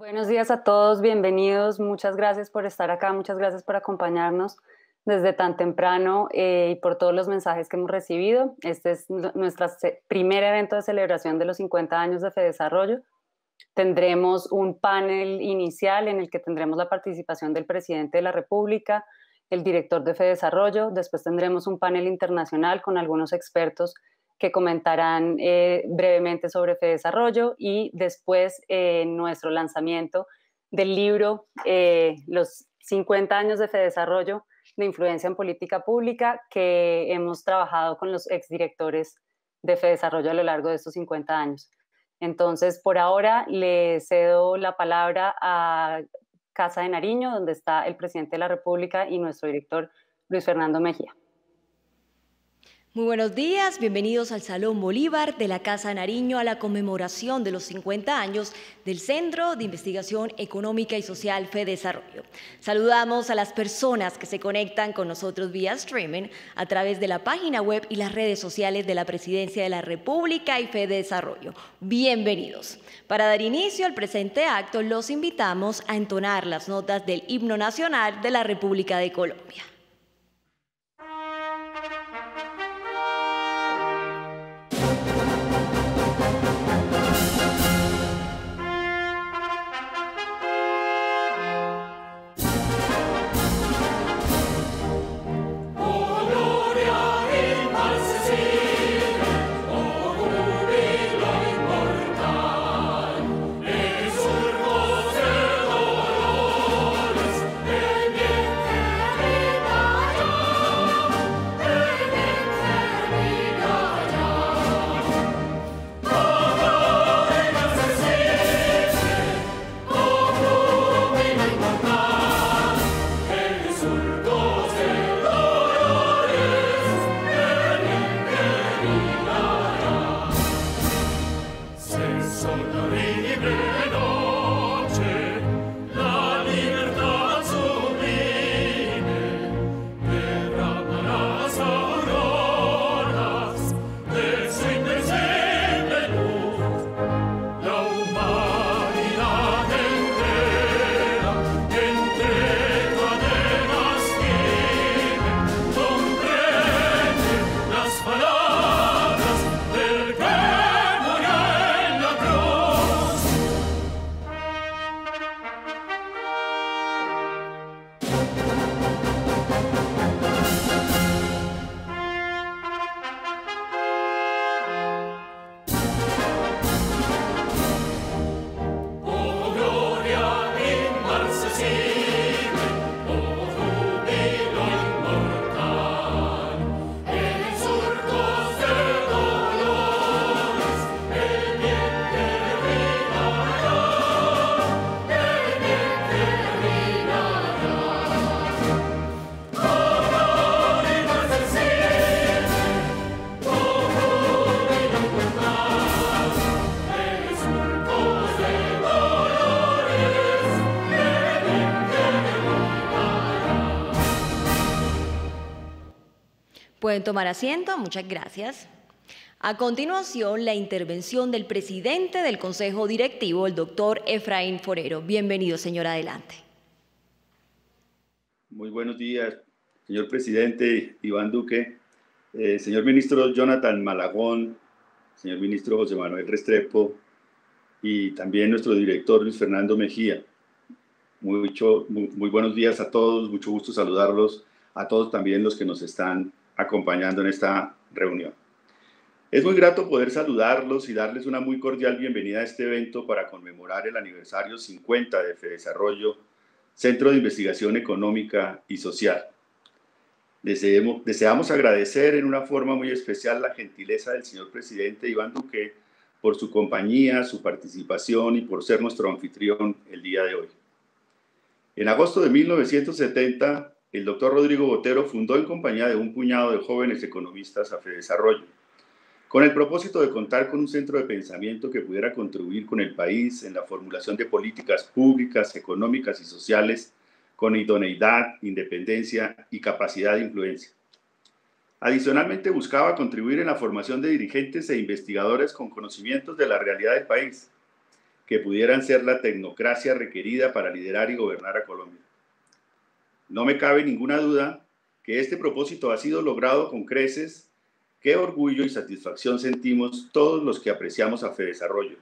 Buenos días a todos, bienvenidos. Muchas gracias por estar acá, muchas gracias por acompañarnos desde tan temprano y por todos los mensajes que hemos recibido. Este es nuestro primer evento de celebración de los 50 años de FEDesarrollo. Tendremos un panel inicial en el que tendremos la participación del presidente de la República, el director de FEDesarrollo. Después tendremos un panel internacional con algunos expertos que comentarán brevemente sobre FEDesarrollo y después nuestro lanzamiento del libro Los 50 años de FEDesarrollo de influencia en política pública, que hemos trabajado con los exdirectores de FEDesarrollo a lo largo de estos 50 años. Entonces, por ahora le cedo la palabra a Casa de Nariño, donde está el presidente de la República y nuestro director Luis Fernando Mejía. Muy buenos días, bienvenidos al Salón Bolívar de la Casa Nariño a la conmemoración de los 50 años del Centro de Investigación Económica y Social FEDesarrollo. Saludamos a las personas que se conectan con nosotros vía streaming a través de la página web y las redes sociales de la Presidencia de la República y FEDesarrollo. Bienvenidos. Para dar inicio al presente acto, los invitamos a entonar las notas del Himno Nacional de la República de Colombia. Pueden tomar asiento, muchas gracias. A continuación, la intervención del presidente del Consejo Directivo, el doctor Efraín Forero. Bienvenido, señor, adelante. Muy buenos días, señor presidente Iván Duque, señor ministro Jonathan Malagón, señor ministro José Manuel Restrepo y también nuestro director Luis Fernando Mejía. Muy buenos días a todos, mucho gusto saludarlos, a todos también los que nos están acompañando en esta reunión. Es muy grato poder saludarlos y darles una muy cordial bienvenida a este evento para conmemorar el aniversario 50 de FEDesarrollo, Centro de Investigación Económica y Social. Deseamos agradecer en una forma muy especial la gentileza del señor presidente Iván Duque por su compañía, su participación y por ser nuestro anfitrión el día de hoy. En agosto de 1970, el doctor Rodrigo Botero fundó en compañía de un puñado de jóvenes economistas a FEDesarrollo, con el propósito de contar con un centro de pensamiento que pudiera contribuir con el país en la formulación de políticas públicas, económicas y sociales con idoneidad, independencia y capacidad de influencia. Adicionalmente, buscaba contribuir en la formación de dirigentes e investigadores con conocimientos de la realidad del país. que pudieran ser la tecnocracia requerida para liderar y gobernar a Colombia. No me cabe ninguna duda que este propósito ha sido logrado con creces. Qué orgullo y satisfacción sentimos todos los que apreciamos a Fedesarrollo.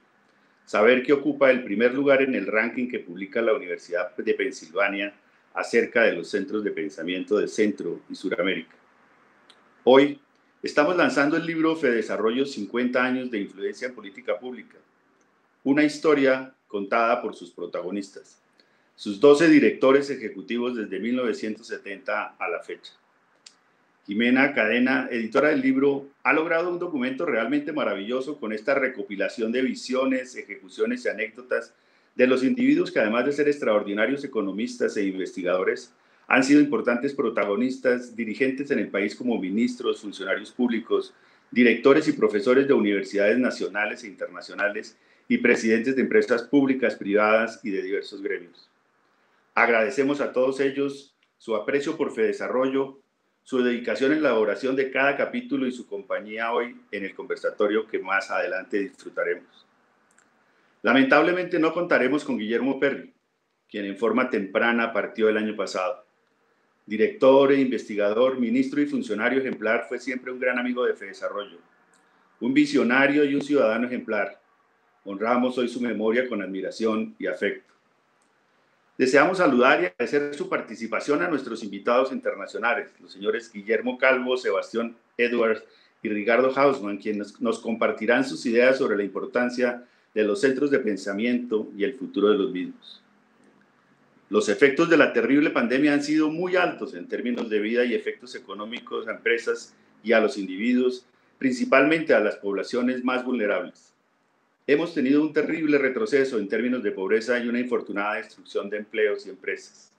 Saber que ocupa el primer lugar en el ranking que publica la Universidad de Pensilvania acerca de los centros de pensamiento de Centro y Suramérica. Hoy estamos lanzando el libro Fedesarrollo 50 años de influencia en política pública, una historia contada por sus protagonistas, sus 12 directores ejecutivos desde 1970 a la fecha. Jimena Cadena, editora del libro, ha logrado un documento realmente maravilloso con esta recopilación de visiones, ejecuciones y anécdotas de los individuos que, además de ser extraordinarios economistas e investigadores, han sido importantes protagonistas, dirigentes en el país como ministros, funcionarios públicos, directores y profesores de universidades nacionales e internacionales y presidentes de empresas públicas, privadas y de diversos gremios. Agradecemos a todos ellos su aprecio por Fedesarrollo, su dedicación en la elaboración de cada capítulo y su compañía hoy en el conversatorio que más adelante disfrutaremos. Lamentablemente no contaremos con Guillermo Perry, quien en forma temprana partió el año pasado. Director e investigador, ministro y funcionario ejemplar, fue siempre un gran amigo de Fedesarrollo, un visionario y un ciudadano ejemplar. Honramos hoy su memoria con admiración y afecto. Deseamos saludar y agradecer su participación a nuestros invitados internacionales, los señores Guillermo Calvo, Sebastián Edwards y Ricardo Hausmann, quienes nos compartirán sus ideas sobre la importancia de los centros de pensamiento y el futuro de los mismos. Los efectos de la terrible pandemia han sido muy altos en términos de vida y efectos económicos a empresas y a los individuos, principalmente a las poblaciones más vulnerables. Hemos tenido un terrible retroceso en términos de pobreza y una infortunada destrucción de empleos y empresas.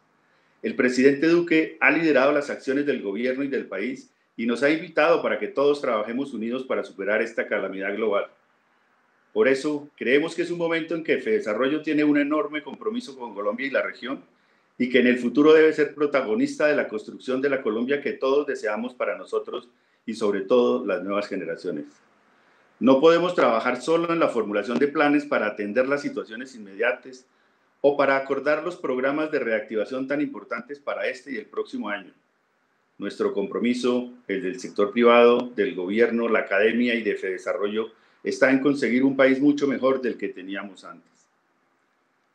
El presidente Duque ha liderado las acciones del gobierno y del país y nos ha invitado para que todos trabajemos unidos para superar esta calamidad global. Por eso, creemos que es un momento en que Fedesarrollo tiene un enorme compromiso con Colombia y la región y que en el futuro debe ser protagonista de la construcción de la Colombia que todos deseamos para nosotros y sobre todo las nuevas generaciones. No podemos trabajar solo en la formulación de planes para atender las situaciones inmediatas o para acordar los programas de reactivación tan importantes para este y el próximo año. Nuestro compromiso, el del sector privado, del gobierno, la academia y de Fedesarrollo, está en conseguir un país mucho mejor del que teníamos antes.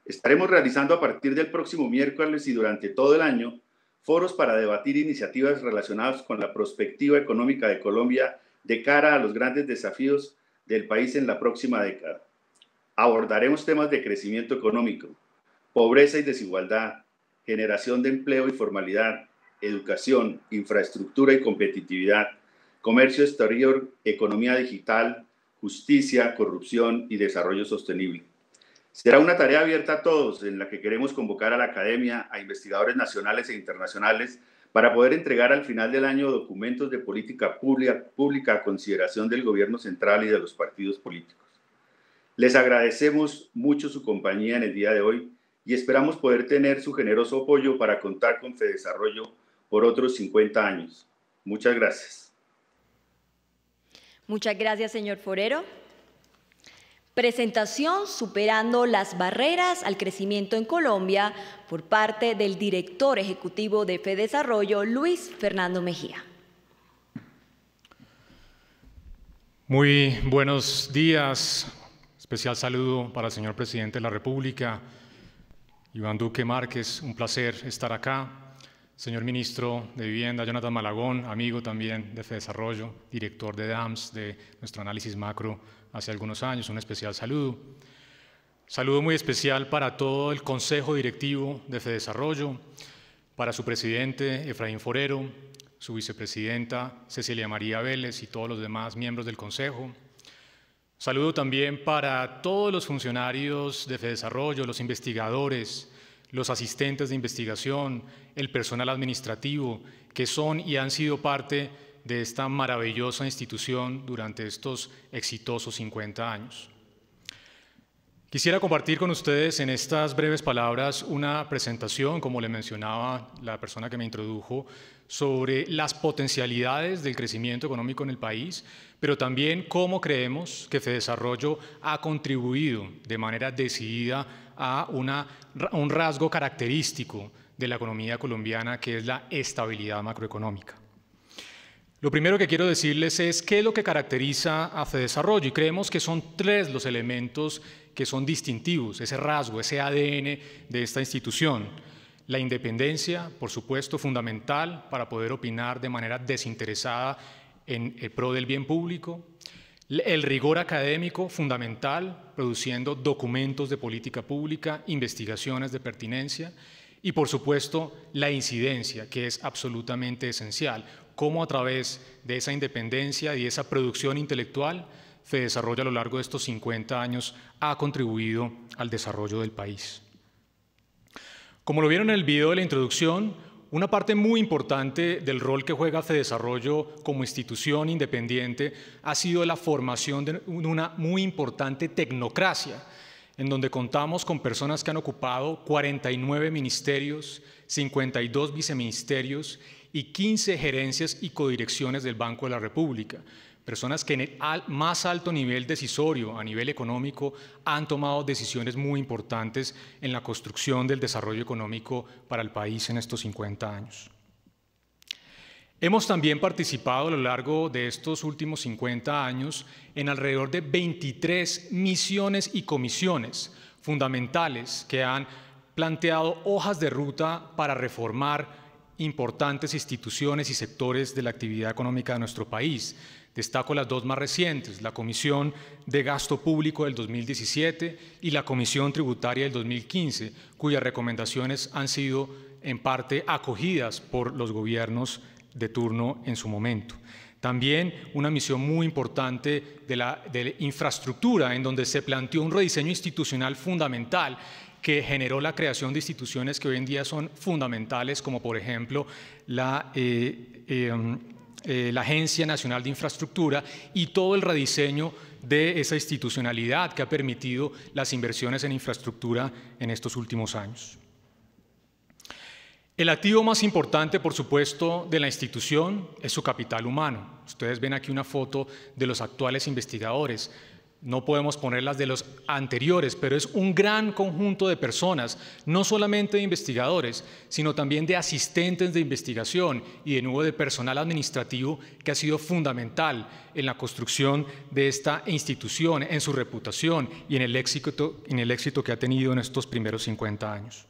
Estaremos realizando a partir del próximo miércoles y durante todo el año foros para debatir iniciativas relacionadas con la perspectiva económica de Colombia de cara a los grandes desafíos del país en la próxima década. Abordaremos temas de crecimiento económico, pobreza y desigualdad, generación de empleo y formalidad, educación, infraestructura y competitividad, comercio exterior, economía digital, justicia, corrupción y desarrollo sostenible. Será una tarea abierta a todos en la que queremos convocar a la academia, a investigadores nacionales e internacionales para poder entregar al final del año documentos de política pública a consideración del gobierno central y de los partidos políticos. Les agradecemos mucho su compañía en el día de hoy y esperamos poder tener su generoso apoyo para contar con Fedesarrollo por otros 50 años. Muchas gracias. Muchas gracias, señor Forero. Presentación Superando las barreras al crecimiento en Colombia por parte del director ejecutivo de Fedesarrollo, Luis Fernando Mejía. Muy buenos días. Especial saludo para el señor presidente de la República, Iván Duque Márquez. Un placer estar acá. Señor ministro de Vivienda, Jonathan Malagón, amigo también de Fedesarrollo, director de DAMS, de nuestro análisis macro hace algunos años, un especial saludo. Saludo muy especial para todo el Consejo Directivo de Fedesarrollo, para su presidente Efraín Forero, su vicepresidenta Cecilia María Vélez y todos los demás miembros del Consejo. Saludo también para todos los funcionarios de Fedesarrollo, los investigadores, los asistentes de investigación, el personal administrativo, que son y han sido parte de esta maravillosa institución durante estos exitosos 50 años. Quisiera compartir con ustedes en estas breves palabras una presentación, como le mencionaba la persona que me introdujo, sobre las potencialidades del crecimiento económico en el país, pero también cómo creemos que Fedesarrollo ha contribuido de manera decidida a un rasgo característico de la economía colombiana, que es la estabilidad macroeconómica. Lo primero que quiero decirles es qué es lo que caracteriza a Fedesarrollo, y creemos que son tres los elementos que son distintivos, ese rasgo, ese ADN de esta institución. La independencia, por supuesto, fundamental para poder opinar de manera desinteresada en el pro del bien público. El rigor académico, fundamental, produciendo documentos de política pública, investigaciones de pertinencia. Y, por supuesto, la incidencia, que es absolutamente esencial. Cómo a través de esa independencia y esa producción intelectual, Fedesarrollo a lo largo de estos 50 años ha contribuido al desarrollo del país. Como lo vieron en el video de la introducción, una parte muy importante del rol que juega Fedesarrollo como institución independiente ha sido la formación de una muy importante tecnocracia, en donde contamos con personas que han ocupado 49 ministerios, 52 viceministerios y 15 gerencias y codirecciones del Banco de la República. Personas que en el más alto nivel decisorio, a nivel económico, han tomado decisiones muy importantes en la construcción del desarrollo económico para el país en estos 50 años. Hemos también participado a lo largo de estos últimos 50 años en alrededor de 23 misiones y comisiones fundamentales que han planteado hojas de ruta para reformar importantes instituciones y sectores de la actividad económica de nuestro país. Destaco las dos más recientes, la Comisión de Gasto Público del 2017 y la Comisión Tributaria del 2015, cuyas recomendaciones han sido en parte acogidas por los gobiernos de turno en su momento. También una misión muy importante de la infraestructura, en donde se planteó un rediseño institucional fundamental que generó la creación de instituciones que hoy en día son fundamentales, como por ejemplo la Agencia Nacional de Infraestructura, y todo el rediseño de esa institucionalidad que ha permitido las inversiones en infraestructura en estos últimos años. El activo más importante, por supuesto, de la institución es su capital humano. Ustedes ven aquí una foto de los actuales investigadores. No podemos ponerlas de los anteriores, pero es un gran conjunto de personas, no solamente de investigadores, sino también de asistentes de investigación y de nuevo de personal administrativo que ha sido fundamental en la construcción de esta institución, en su reputación y en el éxito que ha tenido en estos primeros 50 años.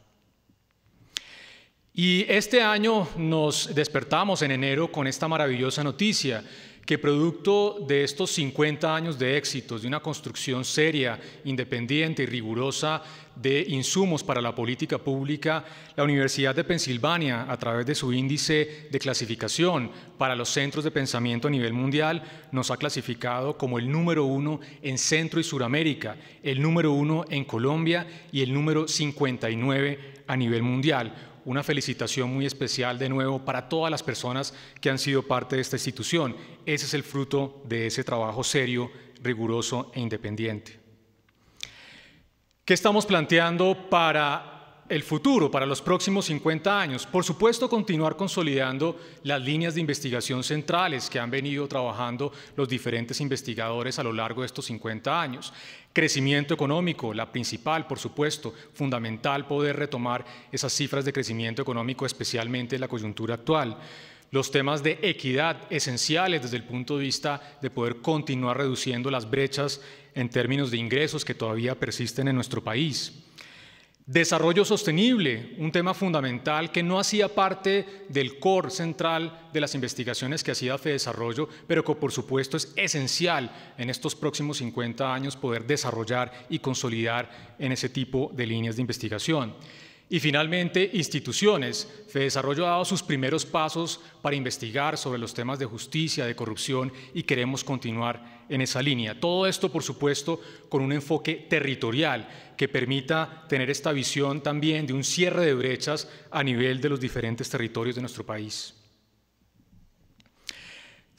Y este año nos despertamos en enero con esta maravillosa noticia, que producto de estos 50 años de éxitos, de una construcción seria, independiente y rigurosa de insumos para la política pública, la Universidad de Pensilvania, a través de su índice de clasificación para los centros de pensamiento a nivel mundial, nos ha clasificado como el número 1 en Centro y Suramérica, el número 1 en Colombia y el número 59 a nivel mundial. Una felicitación muy especial de nuevo para todas las personas que han sido parte de esta institución. Ese es el fruto de ese trabajo serio, riguroso e independiente. ¿Qué estamos planteando para el futuro, para los próximos 50 años? Por supuesto, continuar consolidando las líneas de investigación centrales que han venido trabajando los diferentes investigadores a lo largo de estos 50 años. Crecimiento económico, la principal, por supuesto, fundamental poder retomar esas cifras de crecimiento económico, especialmente en la coyuntura actual. Los temas de equidad, esenciales desde el punto de vista de poder continuar reduciendo las brechas en términos de ingresos que todavía persisten en nuestro país. Desarrollo sostenible, un tema fundamental que no hacía parte del core central de las investigaciones que hacía Fedesarrollo, pero que por supuesto es esencial en estos próximos 50 años poder desarrollar y consolidar en ese tipo de líneas de investigación. Y finalmente, instituciones. Fedesarrollo ha dado sus primeros pasos para investigar sobre los temas de justicia, de corrupción, y queremos continuar en esa línea. Todo esto, por supuesto, con un enfoque territorial que permita tener esta visión también de un cierre de brechas a nivel de los diferentes territorios de nuestro país.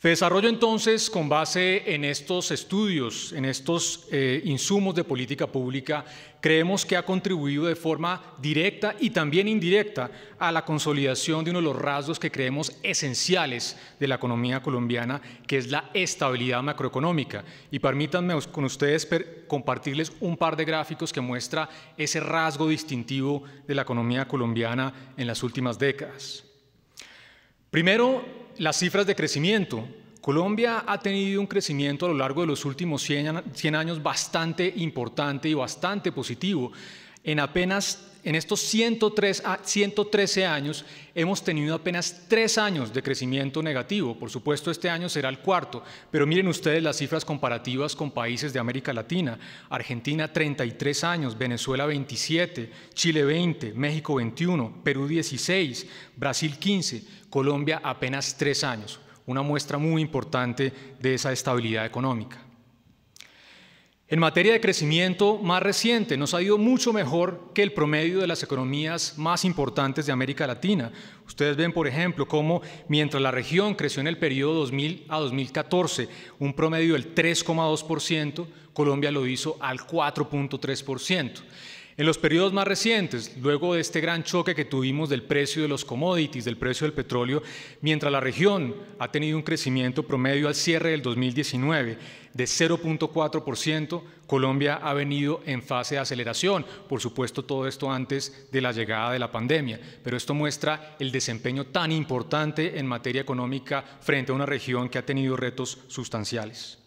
Fedesarrollo, entonces, con base en estos estudios, en estos insumos de política pública, creemos que ha contribuido de forma directa y también indirecta a la consolidación de uno de los rasgos que creemos esenciales de la economía colombiana, que es la estabilidad macroeconómica. Y permítanme con ustedes compartirles un par de gráficos que muestra ese rasgo distintivo de la economía colombiana en las últimas décadas. Primero, las cifras de crecimiento. Colombia ha tenido un crecimiento a lo largo de los últimos 100 años bastante importante y bastante positivo. En estos 113 años hemos tenido apenas 3 años de crecimiento negativo. Por supuesto, este año será el cuarto, pero miren ustedes las cifras comparativas con países de América Latina. Argentina 33 años, Venezuela 27, Chile 20, México 21, Perú 16, Brasil 15, Colombia apenas 3 años. Una muestra muy importante de esa estabilidad económica. En materia de crecimiento más reciente, nos ha ido mucho mejor que el promedio de las economías más importantes de América Latina. Ustedes ven, por ejemplo, cómo mientras la región creció en el periodo 2000 a 2014 un promedio del 3,2%, Colombia lo hizo al 4,3%. En los periodos más recientes, luego de este gran choque que tuvimos del precio de los commodities, del precio del petróleo, mientras la región ha tenido un crecimiento promedio al cierre del 2019 de 0,4%, Colombia ha venido en fase de aceleración. Por supuesto, todo esto antes de la llegada de la pandemia, pero esto muestra el desempeño tan importante en materia económica frente a una región que ha tenido retos sustanciales.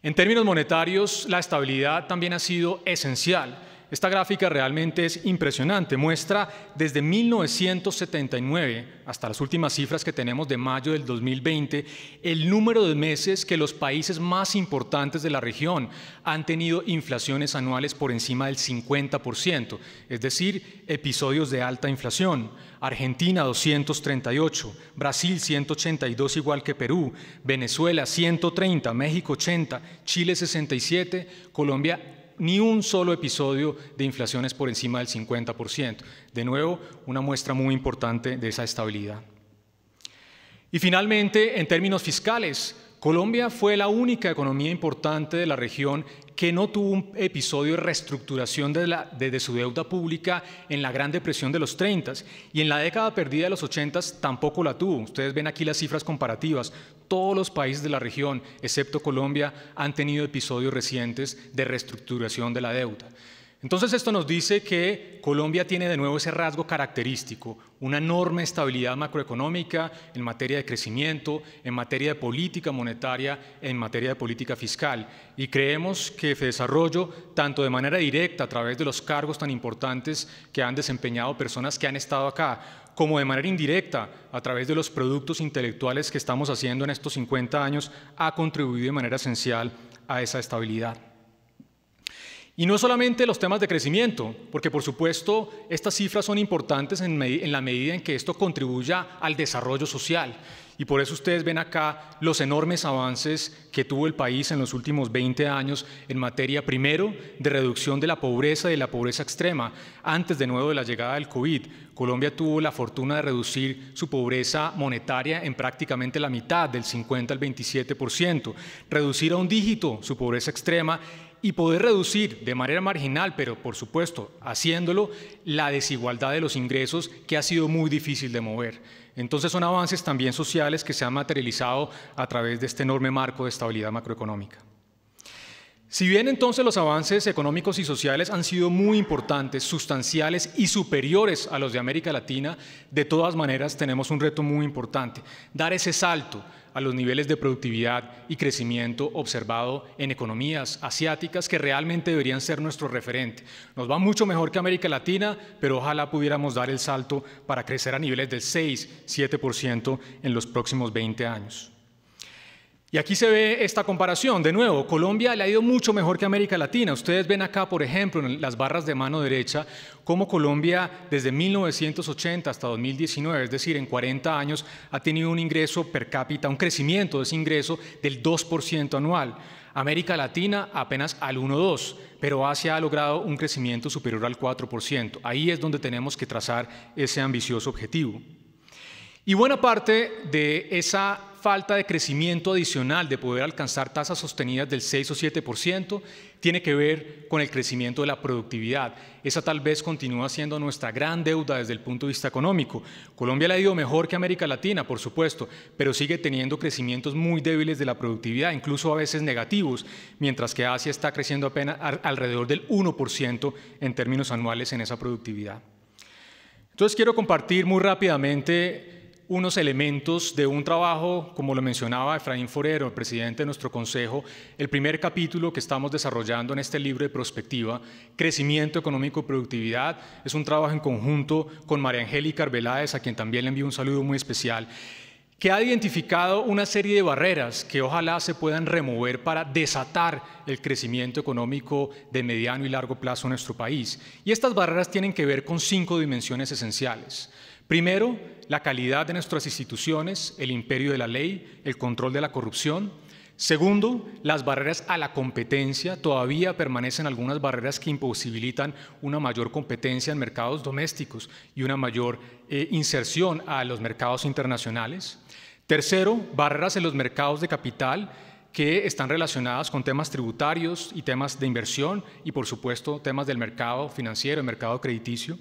En términos monetarios, la estabilidad también ha sido esencial. Esta gráfica realmente es impresionante. Muestra desde 1979 hasta las últimas cifras que tenemos de mayo del 2020 el número de meses que los países más importantes de la región han tenido inflaciones anuales por encima del 50%, es decir, episodios de alta inflación. Argentina 238, Brasil 182 igual que Perú, Venezuela 130, México 80, Chile 67, Colombia ni un solo episodio de inflaciones por encima del 50%. De nuevo, una muestra muy importante de esa estabilidad. Y finalmente, en términos fiscales, Colombia fue la única economía importante de la región que no tuvo un episodio de reestructuración de su deuda pública en la Gran Depresión de los 30 y en la década perdida de los 80 tampoco la tuvo. Ustedes ven aquí las cifras comparativas. Todos los países de la región, excepto Colombia, han tenido episodios recientes de reestructuración de la deuda. Entonces esto nos dice que Colombia tiene de nuevo ese rasgo característico, una enorme estabilidad macroeconómica en materia de crecimiento, en materia de política monetaria, en materia de política fiscal. Y creemos que Fedesarrollo, tanto de manera directa a través de los cargos tan importantes que han desempeñado personas que han estado acá, como de manera indirecta a través de los productos intelectuales que estamos haciendo en estos 50 años, ha contribuido de manera esencial a esa estabilidad. Y no solamente los temas de crecimiento, porque por supuesto estas cifras son importantes en la medida en que esto contribuya al desarrollo social. Y por eso ustedes ven acá los enormes avances que tuvo el país en los últimos 20 años en materia, primero, de reducción de la pobreza y de la pobreza extrema. Antes de nuevo de la llegada del COVID, Colombia tuvo la fortuna de reducir su pobreza monetaria en prácticamente la mitad, del 50 al 27%, reducir a un dígito su pobreza extrema y poder reducir de manera marginal, pero por supuesto haciéndolo, la desigualdad de los ingresos que ha sido muy difícil de mover. Entonces son avances también sociales que se han materializado a través de este enorme marco de estabilidad macroeconómica. Si bien entonces los avances económicos y sociales han sido muy importantes, sustanciales y superiores a los de América Latina, de todas maneras tenemos un reto muy importante, dar ese salto a los niveles de productividad y crecimiento observado en economías asiáticas que realmente deberían ser nuestro referente. Nos va mucho mejor que América Latina, pero ojalá pudiéramos dar el salto para crecer a niveles del 6-7% en los próximos 20 años. Y aquí se ve esta comparación. De nuevo, Colombia le ha ido mucho mejor que América Latina. Ustedes ven acá, por ejemplo, en las barras de mano derecha, cómo Colombia desde 1980 hasta 2019, es decir, en 40 años, ha tenido un ingreso per cápita, un crecimiento de ese ingreso del 2% anual. América Latina apenas al 1,2%, pero Asia ha logrado un crecimiento superior al 4%. Ahí es donde tenemos que trazar ese ambicioso objetivo. Y buena parte de esa falta de crecimiento adicional, de poder alcanzar tasas sostenidas del 6 o 7%, tiene que ver con el crecimiento de la productividad. Esa tal vez continúa siendo nuestra gran deuda desde el punto de vista económico. Colombia le ha ido mejor que América Latina, por supuesto, pero sigue teniendo crecimientos muy débiles de la productividad, incluso a veces negativos, mientras que Asia está creciendo apenas alrededor del 1% en términos anuales en esa productividad. Entonces quiero compartir muy rápidamente unos elementos de un trabajo, como lo mencionaba Efraín Forero, el presidente de nuestro consejo, el primer capítulo que estamos desarrollando en este libro de prospectiva, Crecimiento Económico y Productividad. Es un trabajo en conjunto con María Angélica Arbeláez, a quien también le envío un saludo muy especial, que ha identificado una serie de barreras que ojalá se puedan remover para desatar el crecimiento económico de mediano y largo plazo en nuestro país. Y estas barreras tienen que ver con 5 dimensiones esenciales. Primero, la calidad de nuestras instituciones, el imperio de la ley, el control de la corrupción. Segundo, las barreras a la competencia. Todavía permanecen algunas barreras que imposibilitan una mayor competencia en mercados domésticos y una mayor inserción a los mercados internacionales. Tercero, barreras en los mercados de capital que están relacionadas con temas tributarios y temas de inversión y, por supuesto, temas del mercado financiero, el mercado crediticio.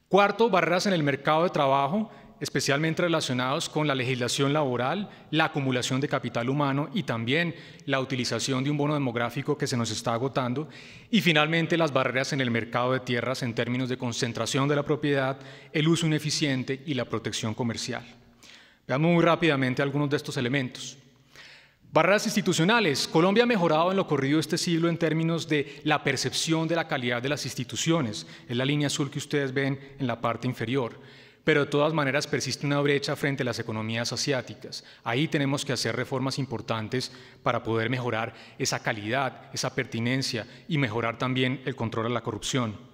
Cuarto, barreras en el mercado de trabajo, especialmente relacionados con la legislación laboral, la acumulación de capital humano y también la utilización de un bono demográfico que se nos está agotando. Y finalmente, las barreras en el mercado de tierras en términos de concentración de la propiedad, el uso ineficiente y la protección comercial. Veamos muy rápidamente algunos de estos elementos. Barreras institucionales. Colombia ha mejorado en lo corrido de este siglo en términos de la percepción de la calidad de las instituciones. Es la línea azul que ustedes ven en la parte inferior. Pero de todas maneras persiste una brecha frente a las economías asiáticas. Ahí tenemos que hacer reformas importantes para poder mejorar esa calidad, esa pertinencia y mejorar también el control a la corrupción.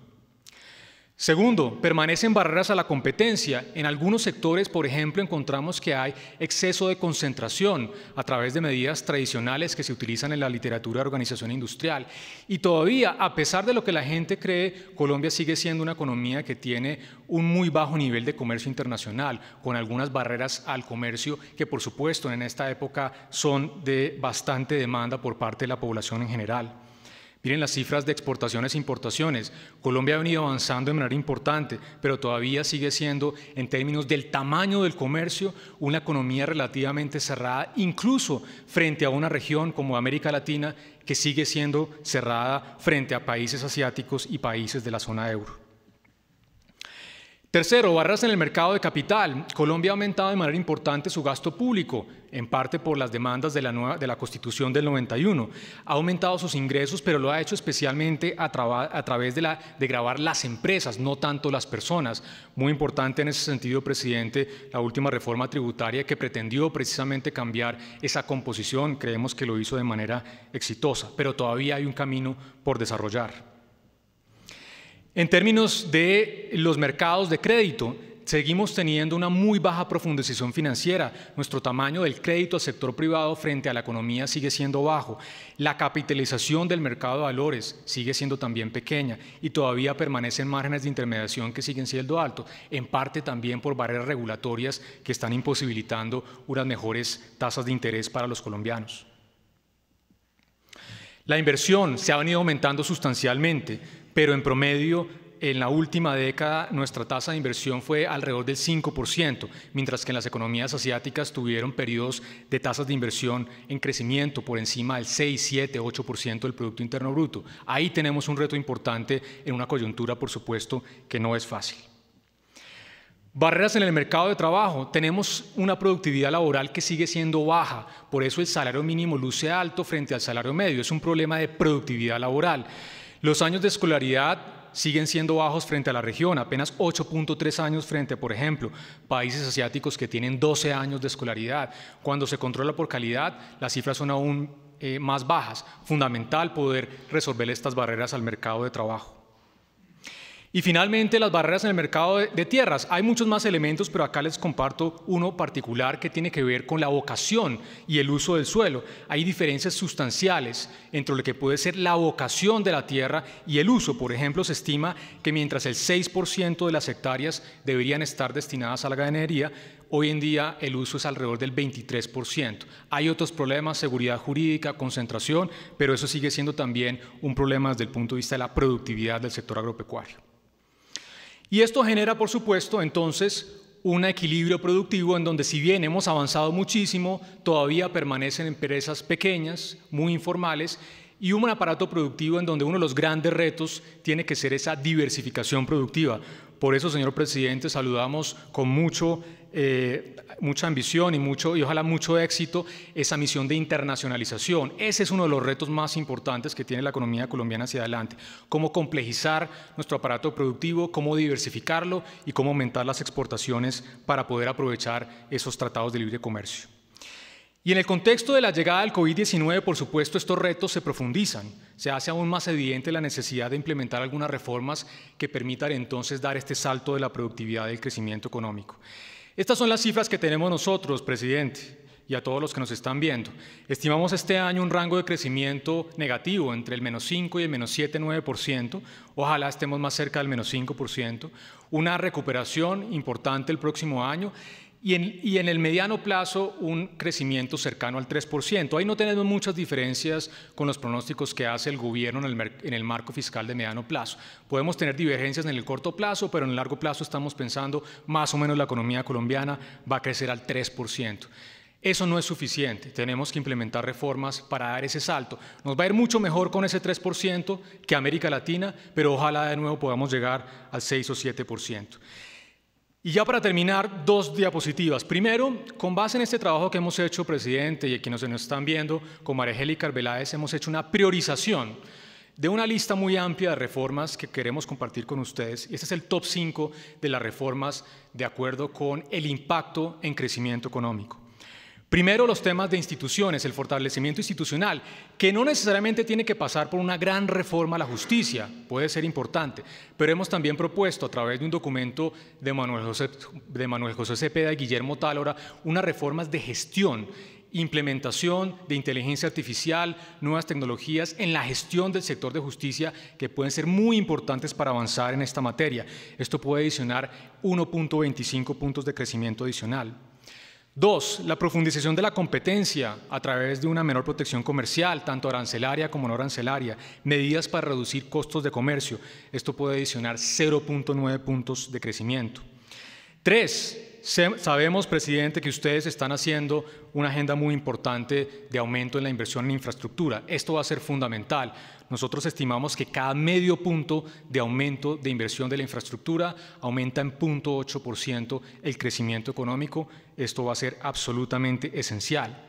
Segundo, permanecen barreras a la competencia. En algunos sectores, por ejemplo, encontramos que hay exceso de concentración a través de medidas tradicionales que se utilizan en la literatura de organización industrial. Y todavía, a pesar de lo que la gente cree, Colombia sigue siendo una economía que tiene un muy bajo nivel de comercio internacional, con algunas barreras al comercio que, por supuesto, en esta época son de bastante demanda por parte de la población en general. Miren las cifras de exportaciones e importaciones. Colombia ha venido avanzando de manera importante, pero todavía sigue siendo, en términos del tamaño del comercio, una economía relativamente cerrada, incluso frente a una región como América Latina, que sigue siendo cerrada frente a países asiáticos y países de la zona euro. Tercero, barreras en el mercado de capital. Colombia ha aumentado de manera importante su gasto público, en parte por las demandas de la Constitución del 91. Ha aumentado sus ingresos, pero lo ha hecho especialmente a través de gravar las empresas, no tanto las personas. Muy importante en ese sentido, presidente, la última reforma tributaria que pretendió precisamente cambiar esa composición. Creemos que lo hizo de manera exitosa, pero todavía hay un camino por desarrollar. En términos de los mercados de crédito, seguimos teniendo una muy baja profundización financiera. Nuestro tamaño del crédito al sector privado frente a la economía sigue siendo bajo. La capitalización del mercado de valores sigue siendo también pequeña y todavía permanecen márgenes de intermediación que siguen siendo altos, en parte también por barreras regulatorias que están imposibilitando unas mejores tasas de interés para los colombianos. La inversión se ha venido aumentando sustancialmente, pero en promedio, en la última década, nuestra tasa de inversión fue alrededor del 5%, mientras que en las economías asiáticas tuvieron periodos de tasas de inversión en crecimiento por encima del 6, 7, 8% del Producto Interno Bruto. Ahí tenemos un reto importante en una coyuntura, por supuesto, que no es fácil. Barreras en el mercado de trabajo. Tenemos una productividad laboral que sigue siendo baja, por eso el salario mínimo luce alto frente al salario medio. Es un problema de productividad laboral. Los años de escolaridad siguen siendo bajos frente a la región, apenas 8.3 años frente a, por ejemplo, países asiáticos que tienen 12 años de escolaridad. Cuando se controla por calidad, las cifras son aún más bajas. Fundamental poder resolver estas barreras al mercado de trabajo. Y finalmente, las barreras en el mercado de tierras. Hay muchos más elementos, pero acá les comparto uno particular que tiene que ver con la vocación y el uso del suelo. Hay diferencias sustanciales entre lo que puede ser la vocación de la tierra y el uso. Por ejemplo, se estima que mientras el 6% de las hectáreas deberían estar destinadas a la ganadería, hoy en día el uso es alrededor del 23%. Hay otros problemas, seguridad jurídica, concentración, pero eso sigue siendo también un problema desde el punto de vista de la productividad del sector agropecuario. Y esto genera, por supuesto, entonces, un equilibrio productivo en donde, si bien hemos avanzado muchísimo, todavía permanecen empresas pequeñas, muy informales, y un aparato productivo en donde uno de los grandes retos tiene que ser esa diversificación productiva. Por eso, señor presidente, saludamos con mucha ambición y ojalá mucho éxito esa misión de internacionalización. Ese es uno de los retos más importantes que tiene la economía colombiana hacia adelante. Cómo complejizar nuestro aparato productivo, cómo diversificarlo y cómo aumentar las exportaciones para poder aprovechar esos tratados de libre comercio. Y en el contexto de la llegada del COVID-19, por supuesto, estos retos se profundizan. Se hace aún más evidente la necesidad de implementar algunas reformas que permitan entonces dar este salto de la productividad y del crecimiento económico. Estas son las cifras que tenemos nosotros, presidente, y a todos los que nos están viendo. Estimamos este año un rango de crecimiento negativo entre el -5 y el -7,9%. Ojalá estemos más cerca del -5%. Una recuperación importante el próximo año. Y en el mediano plazo un crecimiento cercano al 3%. Ahí no tenemos muchas diferencias con los pronósticos que hace el gobierno en el marco fiscal de mediano plazo. Podemos tener divergencias en el corto plazo, pero en el largo plazo estamos pensando más o menos la economía colombiana va a crecer al 3%. Eso no es suficiente, tenemos que implementar reformas para dar ese salto. Nos va a ir mucho mejor con ese 3% que América Latina, pero ojalá de nuevo podamos llegar al 6 o 7%. Y ya para terminar, 2 diapositivas. Primero, con base en este trabajo que hemos hecho, presidente, y quienes nos están viendo, con María Angélica Arbeláez, hemos hecho una priorización de una lista muy amplia de reformas que queremos compartir con ustedes. Este es el top 5 de las reformas de acuerdo con el impacto en crecimiento económico. Primero, los temas de instituciones, el fortalecimiento institucional, que no necesariamente tiene que pasar por una gran reforma a la justicia, puede ser importante, pero hemos también propuesto a través de un documento de Manuel José Cepeda y Guillermo Tálora unas reformas de gestión, implementación de inteligencia artificial, nuevas tecnologías en la gestión del sector de justicia que pueden ser muy importantes para avanzar en esta materia. Esto puede adicionar 1,25 puntos de crecimiento adicional. 2, la profundización de la competencia a través de una menor protección comercial, tanto arancelaria como no arancelaria, medidas para reducir costos de comercio. Esto puede adicionar 0,9 puntos de crecimiento. 3, sabemos, presidente, que ustedes están haciendo una agenda muy importante de aumento en la inversión en infraestructura. Esto va a ser fundamental. Nosotros estimamos que cada medio punto de aumento de inversión de la infraestructura aumenta en 0,8% el crecimiento económico. Esto va a ser absolutamente esencial.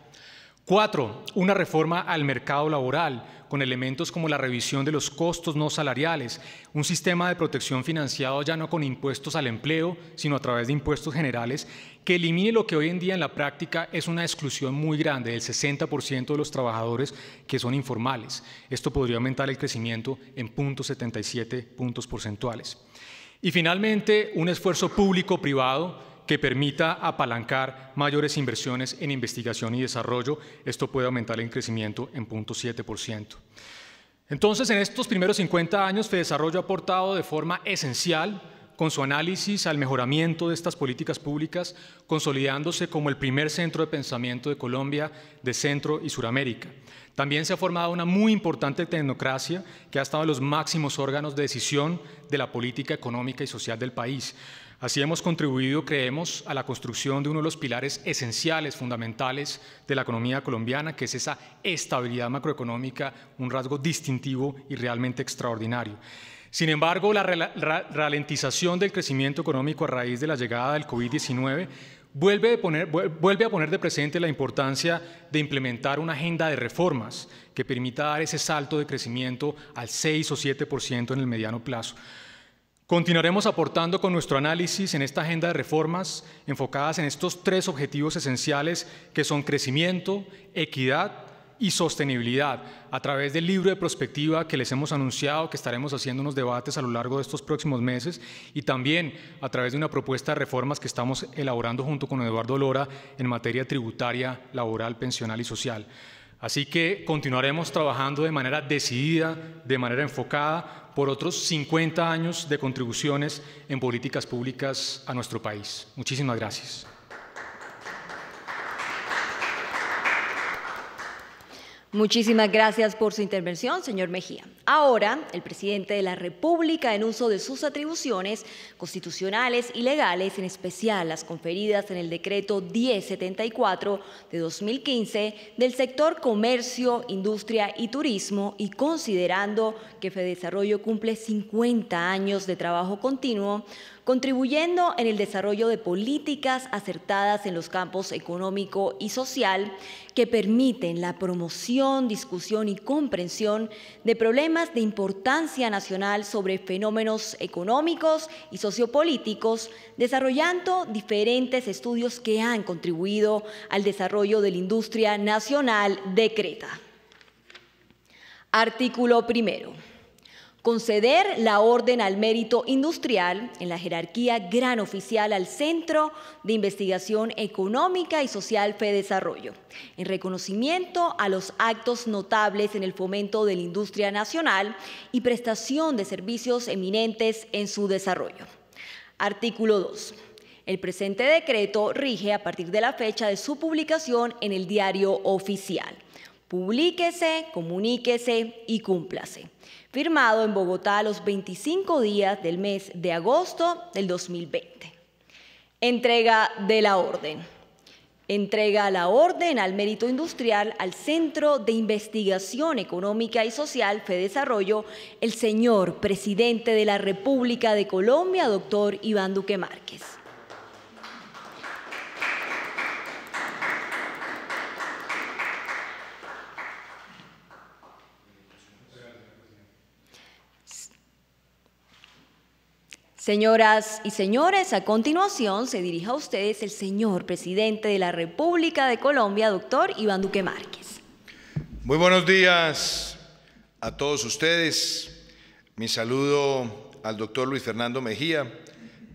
4, una reforma al mercado laboral con elementos como la revisión de los costos no salariales, un sistema de protección financiado ya no con impuestos al empleo, sino a través de impuestos generales, que elimine lo que hoy en día en la práctica es una exclusión muy grande del 60% de los trabajadores que son informales. Esto podría aumentar el crecimiento en 0,77 puntos porcentuales. Y finalmente, un esfuerzo público-privado que permita apalancar mayores inversiones en investigación y desarrollo. Esto puede aumentar el crecimiento en 0,7%. Entonces, en estos primeros 50 años, FEDesarrollo ha aportado de forma esencial con su análisis al mejoramiento de estas políticas públicas, consolidándose como el primer centro de pensamiento de Colombia, de Centro y Suramérica. También se ha formado una muy importante tecnocracia que ha estado en los máximos órganos de decisión de la política económica y social del país. Así hemos contribuido, creemos, a la construcción de uno de los pilares esenciales, fundamentales de la economía colombiana, que es esa estabilidad macroeconómica, un rasgo distintivo y realmente extraordinario. Sin embargo, la ralentización del crecimiento económico a raíz de la llegada del COVID-19 vuelve a poner de presente la importancia de implementar una agenda de reformas que permita dar ese salto de crecimiento al 6 o 7% en el mediano plazo. Continuaremos aportando con nuestro análisis en esta agenda de reformas enfocadas en estos 3 objetivos esenciales que son crecimiento, equidad y sostenibilidad, a través del libro de prospectiva que les hemos anunciado que estaremos haciendo unos debates a lo largo de estos próximos meses y también a través de una propuesta de reformas que estamos elaborando junto con Eduardo Lora en materia tributaria, laboral, pensional y social. Así que continuaremos trabajando de manera decidida, de manera enfocada, por otros 50 años de contribuciones en políticas públicas a nuestro país. Muchísimas gracias. Muchísimas gracias por su intervención, señor Mejía. Ahora, el presidente de la República, en uso de sus atribuciones constitucionales y legales, en especial las conferidas en el decreto 1074 de 2015 del sector comercio, industria y turismo, y considerando que Fedesarrollo cumple 50 años de trabajo continuo, contribuyendo en el desarrollo de políticas acertadas en los campos económico y social que permiten la promoción, discusión y comprensión de problemas de importancia nacional sobre fenómenos económicos y sociopolíticos, desarrollando diferentes estudios que han contribuido al desarrollo de la industria nacional, decreta. Artículo primero. Conceder la orden al mérito industrial en la jerarquía gran oficial al Centro de Investigación Económica y Social Fedesarrollo, en reconocimiento a los actos notables en el fomento de la industria nacional y prestación de servicios eminentes en su desarrollo. Artículo 2. El presente decreto rige a partir de la fecha de su publicación en el Diario Oficial. Publíquese, comuníquese y cúmplase. Firmado en Bogotá a los 25 días del mes de agosto del 2020. Entrega de la orden. Entrega la orden al mérito industrial al Centro de Investigación Económica y Social Fedesarrollo, el señor presidente de la República de Colombia, doctor Iván Duque Márquez. Señoras y señores, a continuación se dirige a ustedes el señor presidente de la República de Colombia, doctor Iván Duque Márquez. Muy buenos días a todos ustedes. Mi saludo al doctor Luis Fernando Mejía,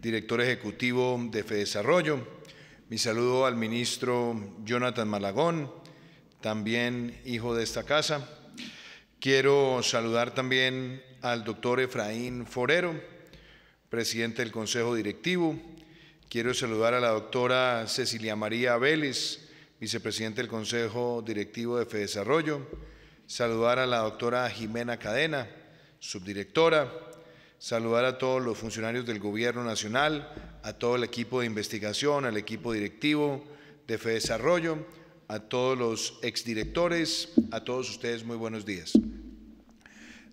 director ejecutivo de Fedesarrollo. Mi saludo al ministro Jonathan Malagón, también hijo de esta casa. Quiero saludar también al doctor Efraín Forero, presidente del Consejo Directivo. Quiero saludar a la doctora Cecilia María Vélez, vicepresidente del Consejo Directivo de Fedesarrollo. Saludar a la doctora Jimena Cadena, subdirectora. Saludar a todos los funcionarios del Gobierno Nacional, a todo el equipo de investigación, al equipo directivo de Fedesarrollo, a todos los exdirectores, a todos ustedes muy buenos días.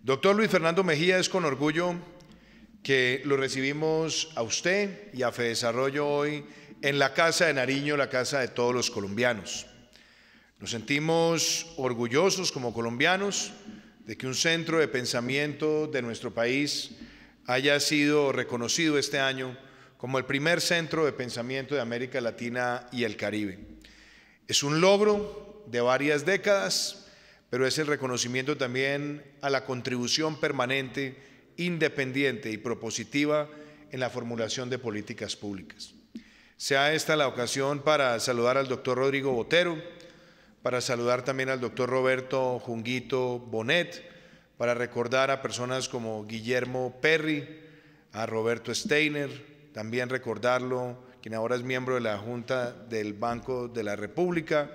Doctor Luis Fernando Mejía, es con orgullo que lo recibimos a usted y a Fedesarrollo hoy en la Casa de Nariño, la casa de todos los colombianos. Nos sentimos orgullosos como colombianos de que un centro de pensamiento de nuestro país haya sido reconocido este año como el primer centro de pensamiento de América Latina y el Caribe. Es un logro de varias décadas, pero es el reconocimiento también a la contribución permanente, independiente y propositiva en la formulación de políticas públicas. Sea esta la ocasión para saludar al doctor Rodrigo Botero, para saludar también al doctor Roberto Junguito Bonet, para recordar a personas como Guillermo Perry, a Roberto Steiner, también recordarlo, quien ahora es miembro de la Junta del Banco de la República,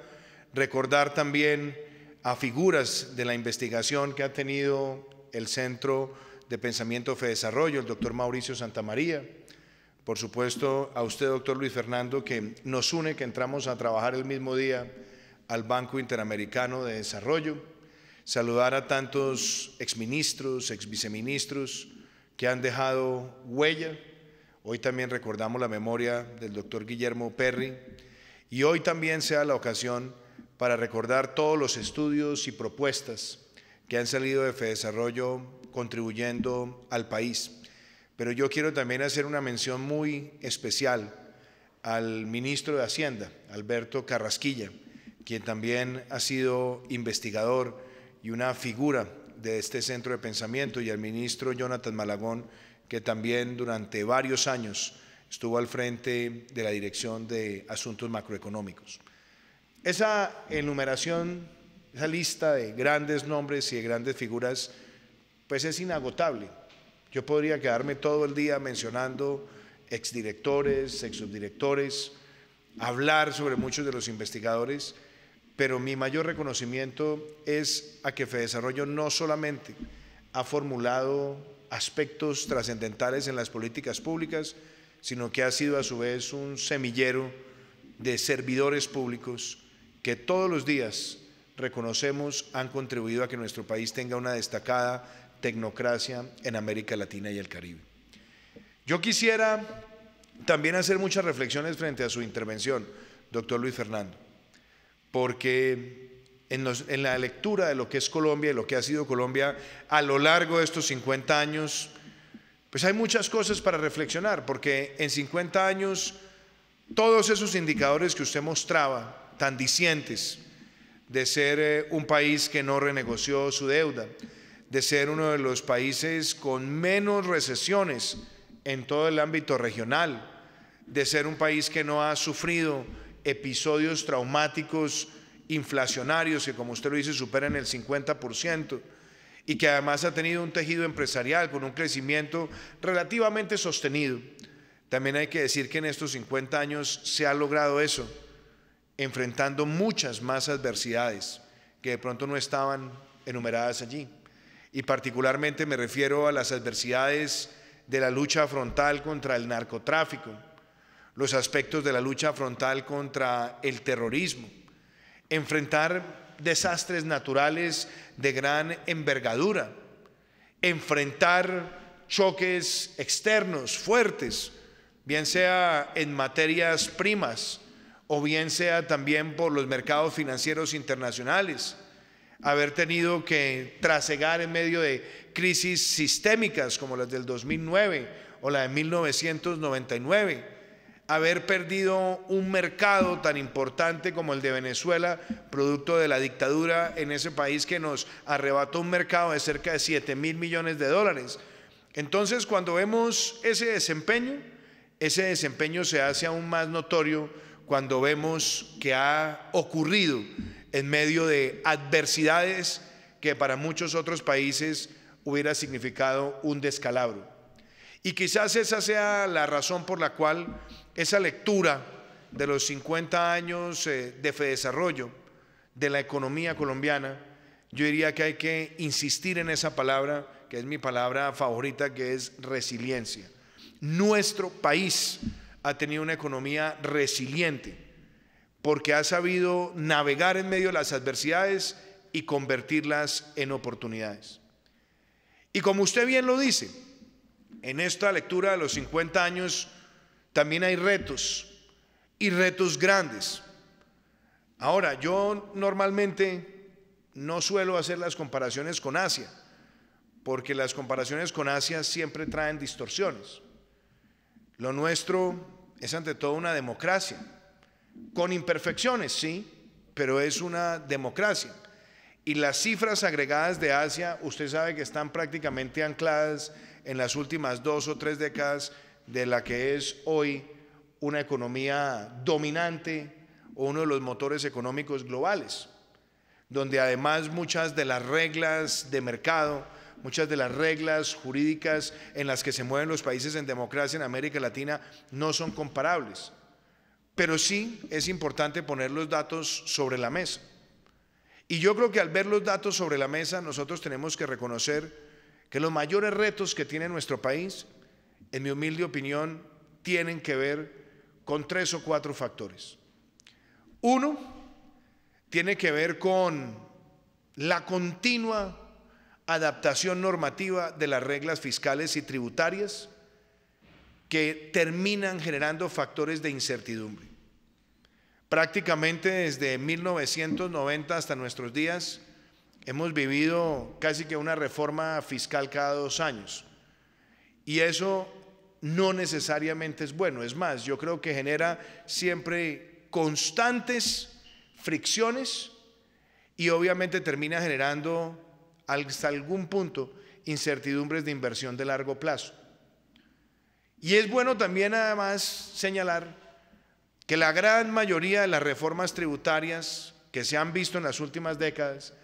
recordar también a figuras de la investigación que ha tenido el Centro de Pensamiento Fedesarrollo, el doctor Mauricio Santamaría, por supuesto a usted, doctor Luis Fernando, que nos une, que entramos a trabajar el mismo día al Banco Interamericano de Desarrollo, saludar a tantos exministros, exviceministros que han dejado huella. Hoy también recordamos la memoria del doctor Guillermo Perry y hoy también sea la ocasión para recordar todos los estudios y propuestas que han salido de Fedesarrollo contribuyendo al país. Pero yo quiero también hacer una mención muy especial al ministro de Hacienda, Alberto Carrasquilla, quien también ha sido investigador y una figura de este centro de pensamiento, y al ministro Jonathan Malagón, que también durante varios años estuvo al frente de la Dirección de Asuntos Macroeconómicos. Esa enumeración, esa lista de grandes nombres y de grandes figuras, pues es inagotable. Yo podría quedarme todo el día mencionando exdirectores, exsubdirectores, hablar sobre muchos de los investigadores, pero mi mayor reconocimiento es a que Fedesarrollo no solamente ha formulado aspectos trascendentales en las políticas públicas, sino que ha sido a su vez un semillero de servidores públicos que todos los días reconocemos han contribuido a que nuestro país tenga una destacada tecnocracia en América Latina y el Caribe. Yo quisiera también hacer muchas reflexiones frente a su intervención, doctor Luis Fernando, porque en la lectura de lo que es Colombia y lo que ha sido Colombia a lo largo de estos 50 años, pues hay muchas cosas para reflexionar, porque en 50 años todos esos indicadores que usted mostraba, tan dicientes, de ser un país que no renegoció su deuda, de ser uno de los países con menos recesiones en todo el ámbito regional, de ser un país que no ha sufrido episodios traumáticos inflacionarios que, como usted lo dice, superan el 50%, y que además ha tenido un tejido empresarial con un crecimiento relativamente sostenido. También hay que decir que en estos 50 años se ha logrado eso, enfrentando muchas más adversidades que de pronto no estaban enumeradas allí. Y particularmente me refiero a las adversidades de la lucha frontal contra el narcotráfico, los aspectos de la lucha frontal contra el terrorismo, enfrentar desastres naturales de gran envergadura, enfrentar choques externos fuertes, bien sea en materias primas o bien sea también por los mercados financieros internacionales, haber tenido que trasegar en medio de crisis sistémicas como las del 2009 o la de 1999, haber perdido un mercado tan importante como el de Venezuela, producto de la dictadura en ese país que nos arrebató un mercado de cerca de $7.000 millones. Entonces, cuando vemos ese desempeño se hace aún más notorio cuando vemos que ha ocurrido en medio de adversidades que para muchos otros países hubiera significado un descalabro. Y quizás esa sea la razón por la cual esa lectura de los 50 años de Fedesarrollo, de la economía colombiana, yo diría que hay que insistir en esa palabra, que es mi palabra favorita, que es resiliencia. Nuestro país ha tenido una economía resiliente porque ha sabido navegar en medio de las adversidades y convertirlas en oportunidades. Y como usted bien lo dice, en esta lectura de los 50 años también hay retos, y retos grandes. Ahora, yo normalmente no suelo hacer las comparaciones con Asia, porque las comparaciones con Asia siempre traen distorsiones. Lo nuestro es ante todo una democracia, con imperfecciones, sí, pero es una democracia. Y las cifras agregadas de Asia, usted sabe que están prácticamente ancladas en las últimas 2 o 3 décadas de la que es hoy una economía dominante o uno de los motores económicos globales, donde además muchas de las reglas de mercado, muchas de las reglas jurídicas en las que se mueven los países en democracia en América Latina no son comparables. Pero sí es importante poner los datos sobre la mesa. Y yo creo que al ver los datos sobre la mesa nosotros tenemos que reconocer que los mayores retos que tiene nuestro país, en mi humilde opinión, tienen que ver con 3 o 4 factores. Uno, tiene que ver con la continua adaptación normativa de las reglas fiscales y tributarias que terminan generando factores de incertidumbre. Prácticamente desde 1990 hasta nuestros días hemos vivido casi que una reforma fiscal cada 2 años. Y eso no necesariamente es bueno. Es más, yo creo que genera siempre constantes fricciones y obviamente termina generando hasta algún punto incertidumbres de inversión de largo plazo. Y es bueno también además señalar que la gran mayoría de las reformas tributarias que se han visto en las últimas décadas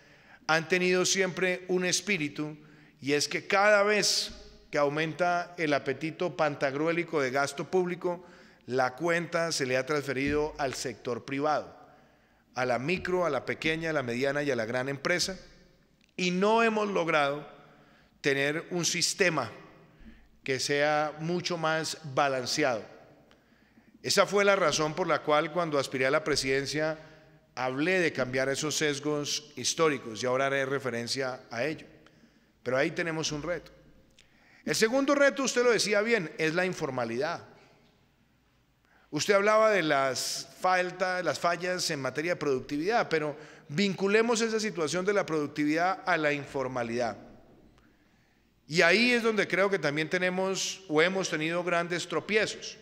han tenido siempre un espíritu, y es que cada vez que aumenta el apetito pantagruélico de gasto público, la cuenta se le ha transferido al sector privado, a la micro, a la pequeña, a la mediana y a la gran empresa, y no hemos logrado tener un sistema que sea mucho más balanceado. Esa fue la razón por la cual cuando aspiré a la presidencia hablé de cambiar esos sesgos históricos y ahora haré referencia a ello. Pero ahí tenemos un reto. El segundo reto, usted lo decía bien, es la informalidad. Usted hablaba de las fallas en materia de productividad, pero vinculemos esa situación de la productividad a la informalidad. Y ahí es donde creo que también tenemos o hemos tenido grandes tropiezos.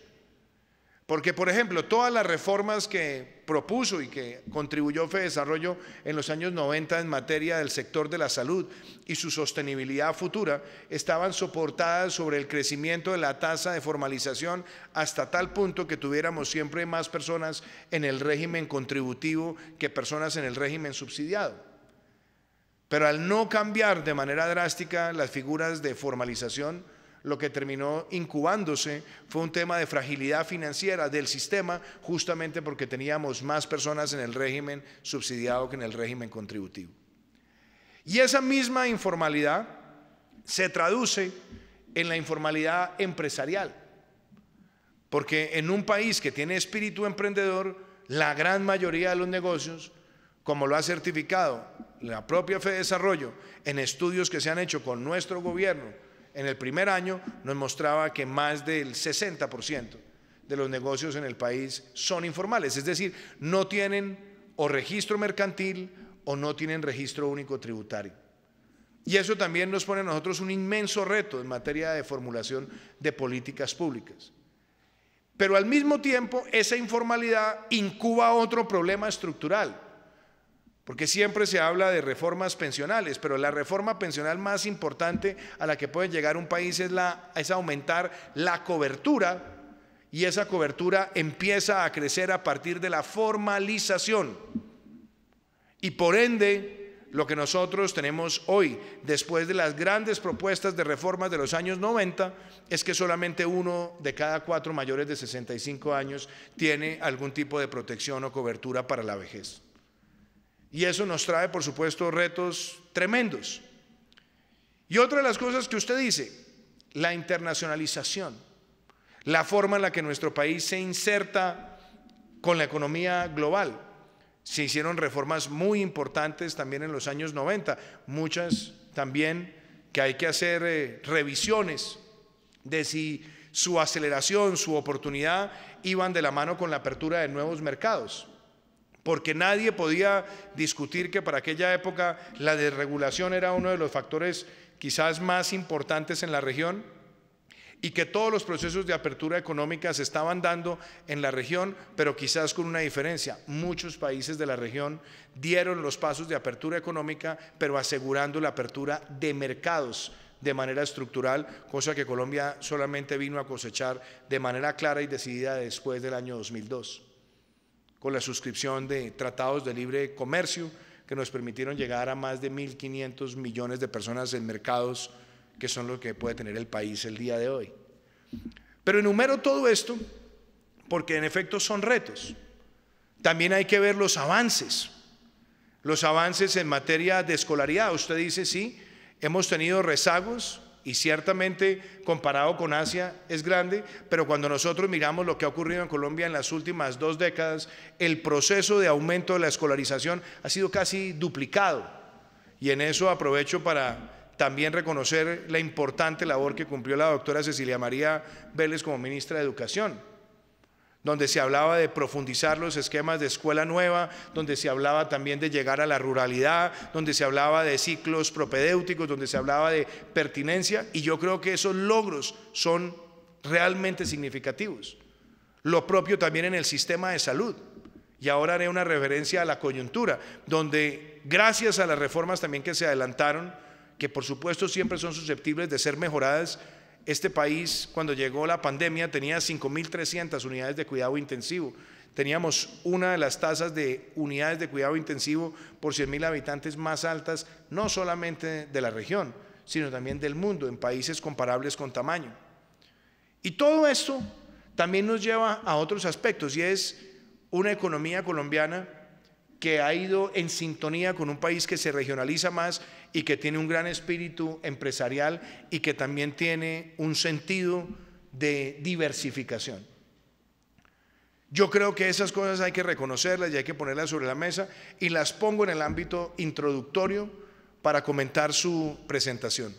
Porque, por ejemplo, todas las reformas que propuso y que contribuyó FEDESarrollo en los años 90 en materia del sector de la salud y su sostenibilidad futura estaban soportadas sobre el crecimiento de la tasa de formalización hasta tal punto que tuviéramos siempre más personas en el régimen contributivo que personas en el régimen subsidiado. Pero al no cambiar de manera drástica las figuras de formalización, lo que terminó incubándose fue un tema de fragilidad financiera del sistema, justamente porque teníamos más personas en el régimen subsidiado que en el régimen contributivo. Y esa misma informalidad se traduce en la informalidad empresarial, porque en un país que tiene espíritu emprendedor, la gran mayoría de los negocios, como lo ha certificado la propia FEDESarrollo en estudios que se han hecho con nuestro gobierno, en el primer año nos mostraba que más del 60% de los negocios en el país son informales, es decir, no tienen o registro mercantil o no tienen registro único tributario. Y eso también nos pone a nosotros un inmenso reto en materia de formulación de políticas públicas. Pero al mismo tiempo, esa informalidad incuba otro problema estructural. Porque siempre se habla de reformas pensionales, pero la reforma pensional más importante a la que puede llegar un país es aumentar la cobertura, y esa cobertura empieza a crecer a partir de la formalización. Y por ende, lo que nosotros tenemos hoy, después de las grandes propuestas de reformas de los años 90, es que solamente 1 de cada 4 mayores de 65 años tiene algún tipo de protección o cobertura para la vejez. Y eso nos trae, por supuesto, retos tremendos. Y otra de las cosas que usted dice, la internacionalización, la forma en la que nuestro país se inserta con la economía global. Se hicieron reformas muy importantes también en los años 90, muchas también que hay que hacer revisiones de si su aceleración, su oportunidad iban de la mano con la apertura de nuevos mercados. Porque nadie podía discutir que para aquella época la desregulación era uno de los factores quizás más importantes en la región y que todos los procesos de apertura económica se estaban dando en la región, pero quizás con una diferencia. Muchos países de la región dieron los pasos de apertura económica, pero asegurando la apertura de mercados de manera estructural, cosa que Colombia solamente vino a cosechar de manera clara y decidida después del año 2002. Con la suscripción de tratados de libre comercio que nos permitieron llegar a más de 1.500 millones de personas en mercados que son lo que puede tener el país el día de hoy. Pero enumero todo esto porque en efecto son retos. También hay que ver los avances en materia de escolaridad. Usted dice, sí, hemos tenido rezagos, y ciertamente comparado con Asia es grande, pero cuando nosotros miramos lo que ha ocurrido en Colombia en las últimas 2 décadas, el proceso de aumento de la escolarización ha sido casi duplicado. Y en eso aprovecho para también reconocer la importante labor que cumplió la doctora Cecilia María Vélez como ministra de Educación, donde se hablaba de profundizar los esquemas de escuela nueva, donde se hablaba también de llegar a la ruralidad, donde se hablaba de ciclos propedéuticos, donde se hablaba de pertinencia, y yo creo que esos logros son realmente significativos. Lo propio también en el sistema de salud. Y ahora haré una referencia a la coyuntura, donde gracias a las reformas también que se adelantaron, que por supuesto siempre son susceptibles de ser mejoradas, este país, cuando llegó la pandemia, tenía 5.300 unidades de cuidado intensivo. Teníamos una de las tasas de unidades de cuidado intensivo por 100.000 habitantes más altas, no solamente de la región, sino también del mundo, en países comparables con tamaño. Y todo esto también nos lleva a otros aspectos, y es una economía colombiana que ha ido en sintonía con un país que se regionaliza más y que tiene un gran espíritu empresarial y que también tiene un sentido de diversificación. Yo creo que esas cosas hay que reconocerlas y hay que ponerlas sobre la mesa, y las pongo en el ámbito introductorio para comentar su presentación.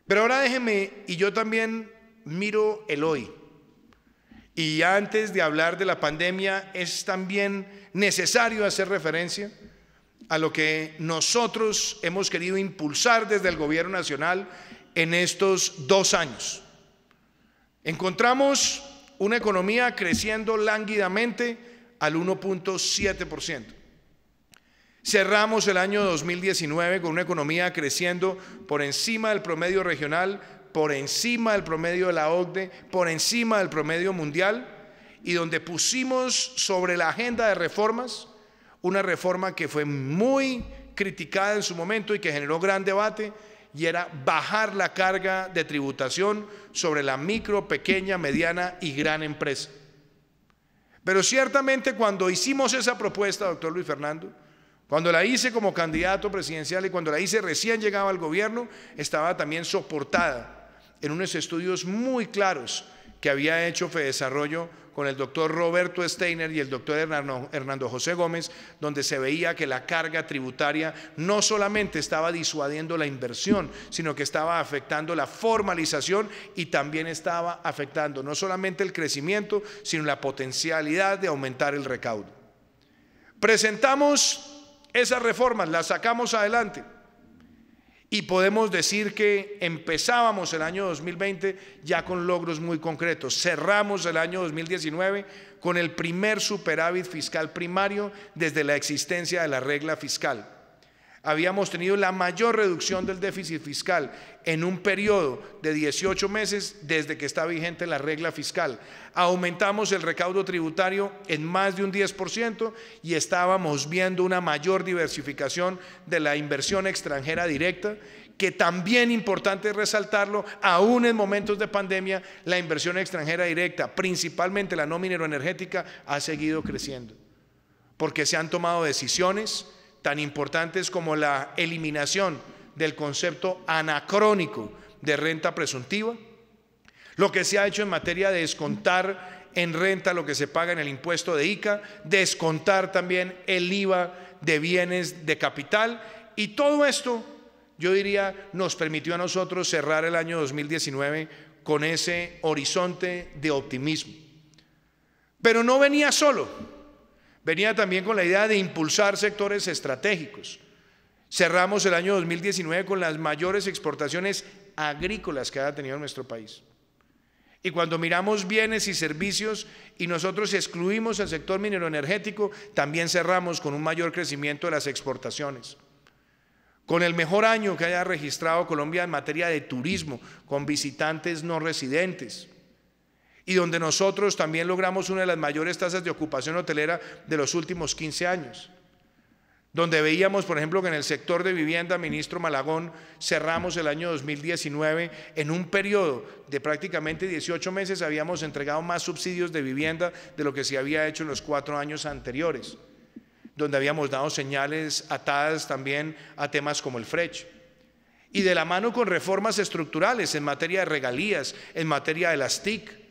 Pero ahora déjenme, y yo también miro el hoy. Y antes de hablar de la pandemia, es también necesario hacer referencia a lo que nosotros hemos querido impulsar desde el Gobierno Nacional en estos 2 años. Encontramos una economía creciendo lánguidamente al 1.7%. Cerramos el año 2019 con una economía creciendo por encima del promedio regional, por encima del promedio de la OCDE, por encima del promedio mundial, y donde pusimos sobre la agenda de reformas una reforma que fue muy criticada en su momento y que generó gran debate, y era bajar la carga de tributación sobre la micro, pequeña, mediana y gran empresa. Pero ciertamente cuando hicimos esa propuesta, doctor Luis Fernando, cuando la hice como candidato presidencial y cuando la hice recién llegaba al gobierno, estaba también soportada en unos estudios muy claros que había hecho Fedesarrollo con el doctor Roberto Steiner y el doctor Hernando José Gómez, donde se veía que la carga tributaria no solamente estaba disuadiendo la inversión, sino que estaba afectando la formalización y también estaba afectando no solamente el crecimiento, sino la potencialidad de aumentar el recaudo. Presentamos esas reformas, las sacamos adelante. Y podemos decir que empezábamos el año 2020 ya con logros muy concretos. Cerramos el año 2019 con el primer superávit fiscal primario desde la existencia de la regla fiscal. Habíamos tenido la mayor reducción del déficit fiscal en un periodo de 18 meses desde que está vigente la regla fiscal. Aumentamos el recaudo tributario en más de un 10% y estábamos viendo una mayor diversificación de la inversión extranjera directa, que también importante resaltarlo, aún en momentos de pandemia, la inversión extranjera directa, principalmente la no mineroenergética, ha seguido creciendo, porque se han tomado decisiones tan importantes como la eliminación del concepto anacrónico de renta presuntiva, lo que se ha hecho en materia de descontar en renta lo que se paga en el impuesto de ICA, descontar también el IVA de bienes de capital, y todo esto, yo diría, nos permitió a nosotros cerrar el año 2019 con ese horizonte de optimismo. Pero no venía solo. Venía también con la idea de impulsar sectores estratégicos. Cerramos el año 2019 con las mayores exportaciones agrícolas que ha tenido nuestro país. Y cuando miramos bienes y servicios y nosotros excluimos el sector mineroenergético, también cerramos con un mayor crecimiento de las exportaciones. Con el mejor año que haya registrado Colombia en materia de turismo, con visitantes no residentes, y donde nosotros también logramos una de las mayores tasas de ocupación hotelera de los últimos 15 años, donde veíamos, por ejemplo, que en el sector de vivienda, ministro Malagón, cerramos el año 2019 en un periodo de prácticamente 18 meses, habíamos entregado más subsidios de vivienda de lo que se había hecho en los 4 años anteriores, donde habíamos dado señales atadas también a temas como el FRECH. Y de la mano con reformas estructurales en materia de regalías, en materia de las TIC,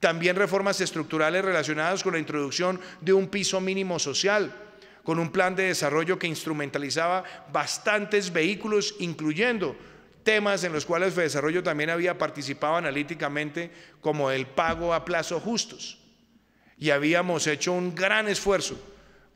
también reformas estructurales relacionadas con la introducción de un piso mínimo social, con un plan de desarrollo que instrumentalizaba bastantes vehículos, incluyendo temas en los cuales Fedesarrollo también había participado analíticamente, como el pago a plazos justos. Y habíamos hecho un gran esfuerzo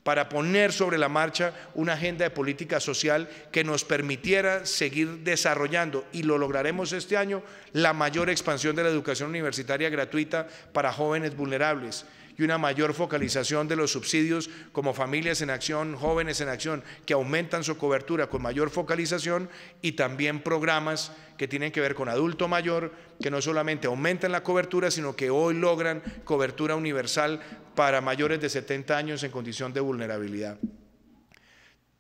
para poner sobre la marcha una agenda de política social que nos permitiera seguir desarrollando, y lo lograremos este año, la mayor expansión de la educación universitaria gratuita para jóvenes vulnerables y una mayor focalización de los subsidios como Familias en Acción, Jóvenes en Acción, que aumentan su cobertura con mayor focalización, y también programas que tienen que ver con adulto mayor, que no solamente aumentan la cobertura, sino que hoy logran cobertura universal para mayores de 70 años en condición de vulnerabilidad.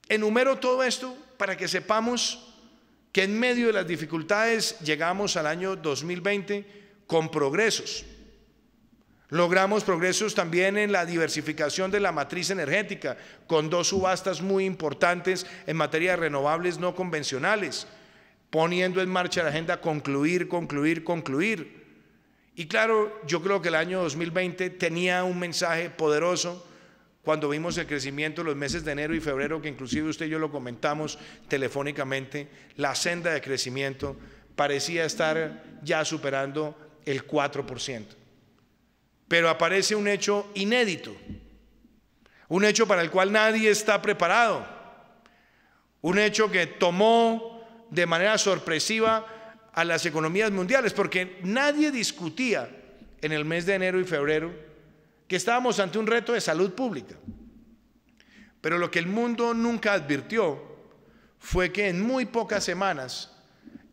Enumero todo esto para que sepamos que en medio de las dificultades llegamos al año 2020 con progresos. Logramos progresos también en la diversificación de la matriz energética, con 2 subastas muy importantes en materia de renovables no convencionales, poniendo en marcha la agenda concluir. Y claro, yo creo que el año 2020 tenía un mensaje poderoso cuando vimos el crecimiento en los meses de enero y febrero, que inclusive usted y yo lo comentamos telefónicamente. La senda de crecimiento parecía estar ya superando el 4%. Pero aparece un hecho inédito, un hecho para el cual nadie está preparado, un hecho que tomó de manera sorpresiva a las economías mundiales, porque nadie discutía en el mes de enero y febrero que estábamos ante un reto de salud pública. Pero lo que el mundo nunca advirtió fue que en muy pocas semanas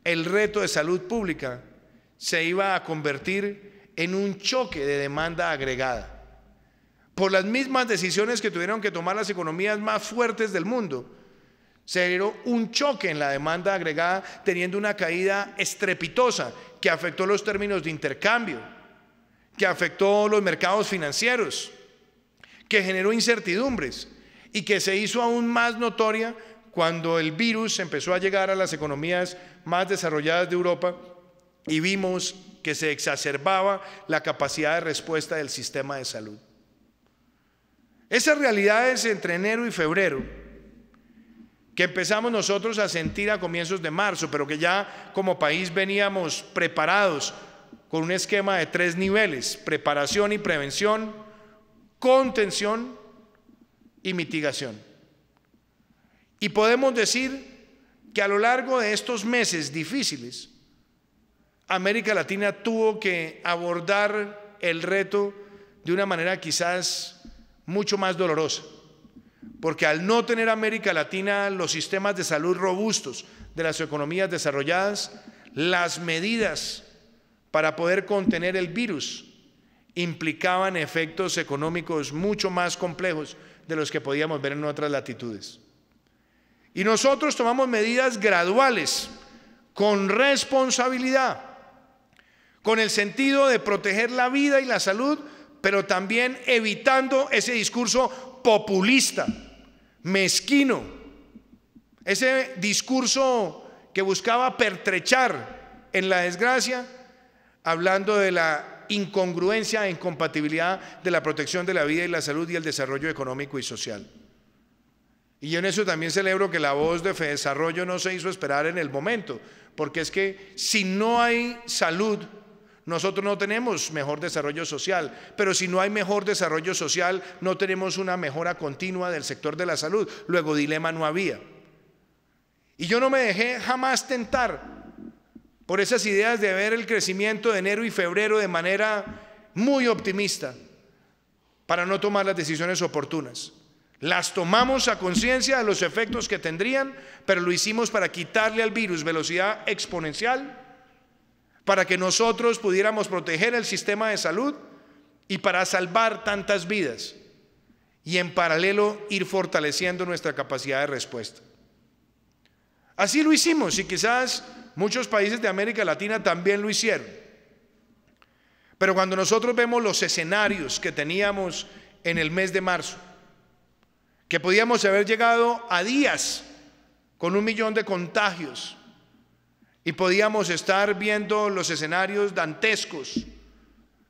el reto de salud pública se iba a convertir en un choque de demanda agregada. Por las mismas decisiones que tuvieron que tomar las economías más fuertes del mundo, se generó un choque en la demanda agregada, teniendo una caída estrepitosa que afectó los términos de intercambio, que afectó los mercados financieros, que generó incertidumbres y que se hizo aún más notoria cuando el virus empezó a llegar a las economías más desarrolladas de Europa y vimos que se exacerbaba la capacidad de respuesta del sistema de salud. Esas realidades entre enero y febrero, que empezamos nosotros a sentir a comienzos de marzo, pero que ya como país veníamos preparados con un esquema de 3 niveles: preparación y prevención, contención y mitigación. Y podemos decir que a lo largo de estos meses difíciles, América Latina tuvo que abordar el reto de una manera quizás mucho más dolorosa, porque al no tener América Latina los sistemas de salud robustos de las economías desarrolladas, las medidas para poder contener el virus implicaban efectos económicos mucho más complejos de los que podíamos ver en otras latitudes. Y nosotros tomamos medidas graduales, con responsabilidad, con el sentido de proteger la vida y la salud, pero también evitando ese discurso populista, mezquino, ese discurso que buscaba pertrechar en la desgracia, hablando de la incongruencia e incompatibilidad de la protección de la vida y la salud y el desarrollo económico y social. Y yo en eso también celebro que la voz de Fedesarrollo no se hizo esperar en el momento, porque es que si no hay salud, nosotros no tenemos mejor desarrollo social, pero si no hay mejor desarrollo social, no tenemos una mejora continua del sector de la salud. Luego, dilema no había. Y yo no me dejé jamás tentar por esas ideas de ver el crecimiento de enero y febrero de manera muy optimista para no tomar las decisiones oportunas. Las tomamos a conciencia de los efectos que tendrían, pero lo hicimos para quitarle al virus velocidad exponencial, para que nosotros pudiéramos proteger el sistema de salud y para salvar tantas vidas, y en paralelo ir fortaleciendo nuestra capacidad de respuesta. Así lo hicimos, y quizás muchos países de América Latina también lo hicieron. Pero cuando nosotros vemos los escenarios que teníamos en el mes de marzo, que podíamos haber llegado a días con 1 millón de contagios, y podíamos estar viendo los escenarios dantescos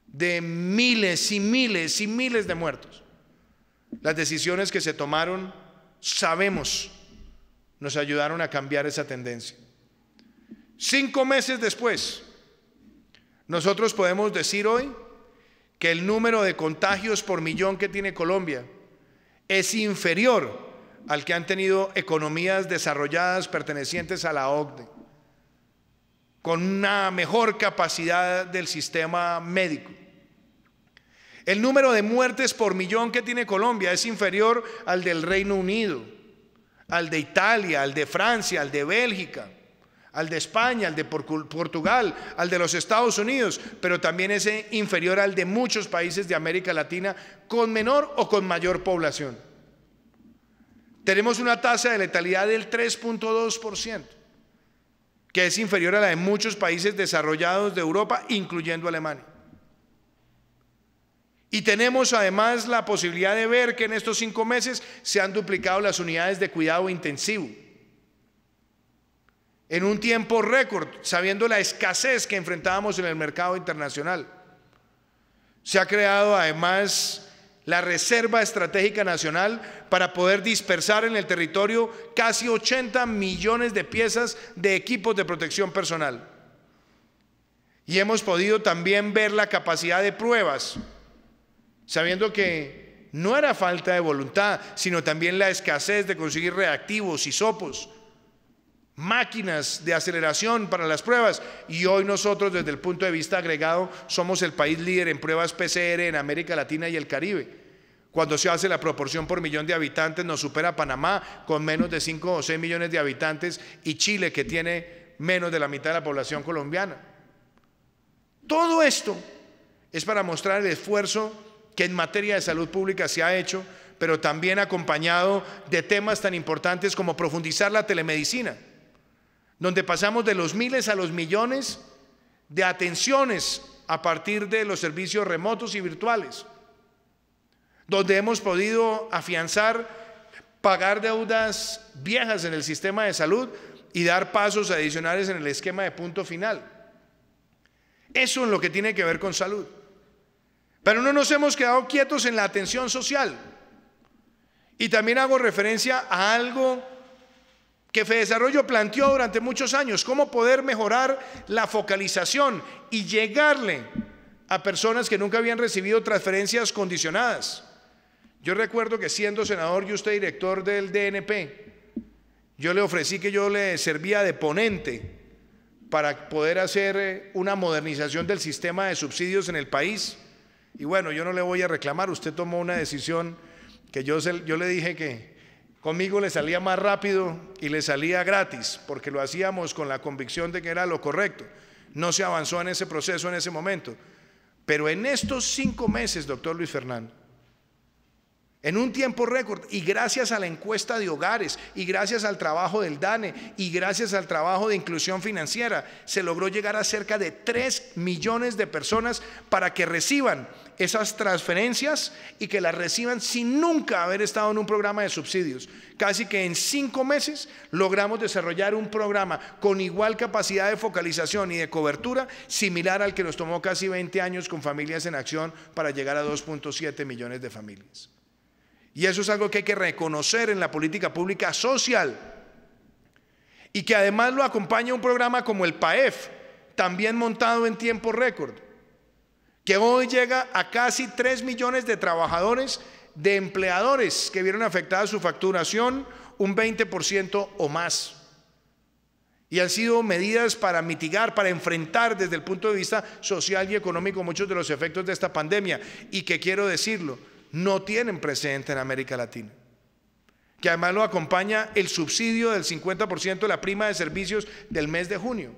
de miles y miles y miles de muertos. Las decisiones que se tomaron, sabemos, nos ayudaron a cambiar esa tendencia. 5 meses después, nosotros podemos decir hoy que el número de contagios por millón que tiene Colombia es inferior al que han tenido economías desarrolladas pertenecientes a la OCDE, con una mejor capacidad del sistema médico. El número de muertes por millón que tiene Colombia es inferior al del Reino Unido, al de Italia, al de Francia, al de Bélgica, al de España, al de Portugal, al de los Estados Unidos, pero también es inferior al de muchos países de América Latina con menor o con mayor población. Tenemos una tasa de letalidad del 3.2%. que es inferior a la de muchos países desarrollados de Europa, incluyendo Alemania. Y tenemos además la posibilidad de ver que en estos 5 meses se han duplicado las unidades de cuidado intensivo. En un tiempo récord, sabiendo la escasez que enfrentábamos en el mercado internacional. Se ha creado además la Reserva Estratégica Nacional para poder dispersar en el territorio casi 80 millones de piezas de equipos de protección personal. Y hemos podido también ver la capacidad de pruebas, sabiendo que no era falta de voluntad, sino también la escasez de conseguir reactivos, hisopos, máquinas de aceleración para las pruebas. Y hoy nosotros, desde el punto de vista agregado, somos el país líder en pruebas PCR en América Latina y el Caribe. Cuando se hace la proporción por millón de habitantes, nos supera Panamá con menos de 5 o 6 millones de habitantes y Chile, que tiene menos de la mitad de la población colombiana. Todo esto es para mostrar el esfuerzo que en materia de salud pública se ha hecho, pero también acompañado de temas tan importantes como profundizar la telemedicina, donde pasamos de los miles a los millones de atenciones a partir de los servicios remotos y virtuales, donde hemos podido afianzar, pagar deudas viejas en el sistema de salud y dar pasos adicionales en el esquema de punto final. Eso en lo que tiene que ver con salud. Pero no nos hemos quedado quietos en la atención social. Y también hago referencia a algo que Fedesarrollo planteó durante muchos años: cómo poder mejorar la focalización y llegarle a personas que nunca habían recibido transferencias condicionadas. Yo recuerdo que siendo senador y usted director del DNP, yo le ofrecí que yo le servía de ponente para poder hacer una modernización del sistema de subsidios en el país. Y bueno, yo no le voy a reclamar, usted tomó una decisión que yo le dije que conmigo le salía más rápido y le salía gratis, porque lo hacíamos con la convicción de que era lo correcto. No se avanzó en ese proceso en ese momento. Pero en estos 5 meses, doctor Luis Fernando, en un tiempo récord, y gracias a la encuesta de hogares, y gracias al trabajo del DANE, y gracias al trabajo de inclusión financiera, se logró llegar a cerca de 3 millones de personas para que reciban esas transferencias y que las reciban sin nunca haber estado en un programa de subsidios. Casi que en 5 meses logramos desarrollar un programa con igual capacidad de focalización y de cobertura, similar al que nos tomó casi 20 años con Familias en Acción para llegar a 2.7 millones de familias. Y eso es algo que hay que reconocer en la política pública social, y que además lo acompaña un programa como el PAEF, también montado en tiempo récord, que hoy llega a casi 3 millones de trabajadores, de empleadores que vieron afectada su facturación un 20% o más. Y han sido medidas para mitigar, para enfrentar desde el punto de vista social y económico muchos de los efectos de esta pandemia, y que, quiero decirlo, no tienen precedente en América Latina. Que además lo acompaña el subsidio del 50% de la prima de servicios del mes de junio.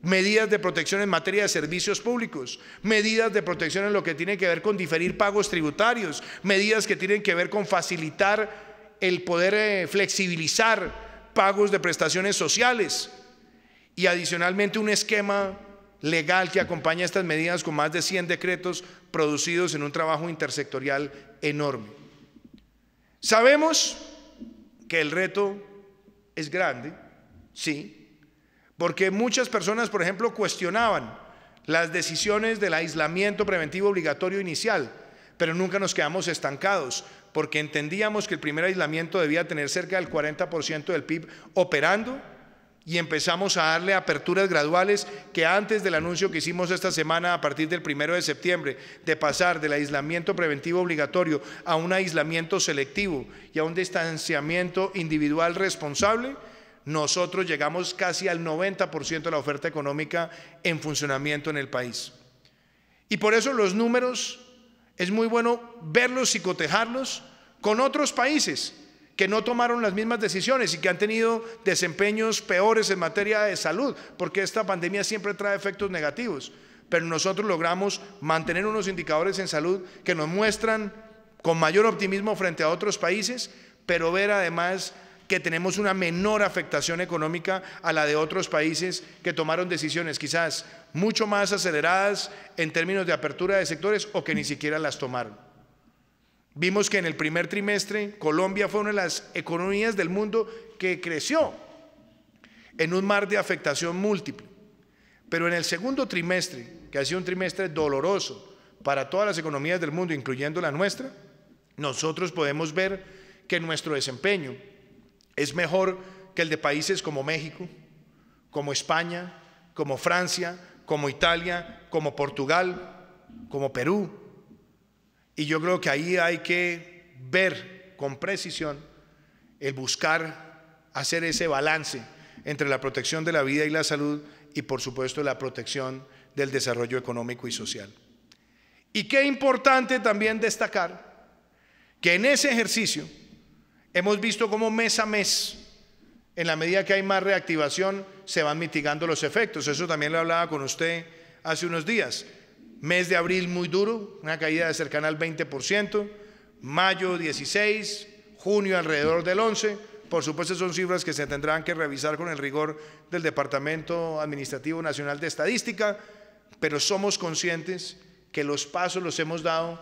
Medidas de protección en materia de servicios públicos, medidas de protección en lo que tiene que ver con diferir pagos tributarios, medidas que tienen que ver con facilitar el poder flexibilizar pagos de prestaciones sociales, y adicionalmente un esquema legal que acompaña estas medidas con más de 100 decretos producidos en un trabajo intersectorial enorme. Sabemos que el reto es grande, sí, porque muchas personas, por ejemplo, cuestionaban las decisiones del aislamiento preventivo obligatorio inicial, pero nunca nos quedamos estancados, porque entendíamos que el primer aislamiento debía tener cerca del 40% del PIB operando, y empezamos a darle aperturas graduales que antes del anuncio que hicimos esta semana a partir del 1 de septiembre de pasar del aislamiento preventivo obligatorio a un aislamiento selectivo y a un distanciamiento individual responsable, nosotros llegamos casi al 90% de la oferta económica en funcionamiento en el país. Y por eso los números es muy bueno verlos y cotejarlos con otros países que no tomaron las mismas decisiones y que han tenido desempeños peores en materia de salud, porque esta pandemia siempre trae efectos negativos, pero nosotros logramos mantener unos indicadores en salud que nos muestran con mayor optimismo frente a otros países, pero ver además que que tenemos una menor afectación económica a la de otros países que tomaron decisiones quizás mucho más aceleradas en términos de apertura de sectores o que ni siquiera las tomaron. Vimos que en el primer trimestre Colombia fue una de las economías del mundo que creció en un mar de afectación múltiple. Pero en el segundo trimestre, que ha sido un trimestre doloroso para todas las economías del mundo, incluyendo la nuestra, nosotros podemos ver que nuestro desempeño es mejor que el de países como México, como España, como Francia, como Italia, como Portugal, como Perú. Y yo creo que ahí hay que ver con precisión el buscar hacer ese balance entre la protección de la vida y la salud y por supuesto la protección del desarrollo económico y social. Y qué importante también destacar que en ese ejercicio hemos visto cómo mes a mes, en la medida que hay más reactivación, se van mitigando los efectos. Eso también lo hablaba con usted hace unos días. Mes de abril muy duro, una caída de cercana al 20%, mayo 16%, junio alrededor del 11%. Por supuesto son cifras que se tendrán que revisar con el rigor del Departamento Administrativo Nacional de Estadística, pero somos conscientes que los pasos los hemos dado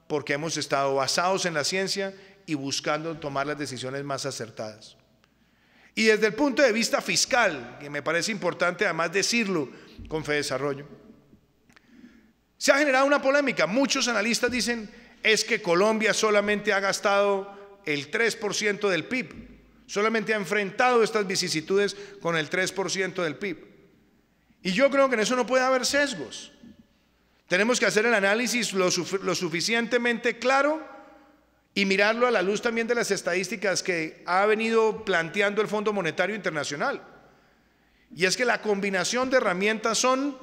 porque hemos estado basados en la ciencia y buscando tomar las decisiones más acertadas. Y desde el punto de vista fiscal, que me parece importante además decirlo con Fedesarrollo, se ha generado una polémica. Muchos analistas dicen es que Colombia solamente ha gastado el 3% del PIB, solamente ha enfrentado estas vicisitudes con el 3% del PIB. Y yo creo que en eso no puede haber sesgos. Tenemos que hacer el análisis lo suficientemente claro y mirarlo a la luz también de las estadísticas que ha venido planteando el Fondo Monetario Internacional. Y es que la combinación de herramientas son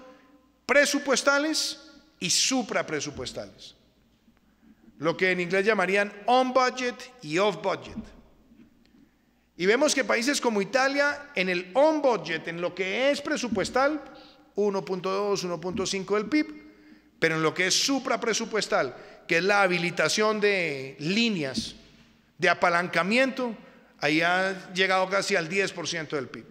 presupuestales y suprapresupuestales, lo que en inglés llamarían on budget y off budget. Y vemos que países como Italia, en el on budget, en lo que es presupuestal, 1.2, 1.5 del PIB, pero en lo que es suprapresupuestal, que es la habilitación de líneas de apalancamiento, ahí ha llegado casi al 10% del PIB.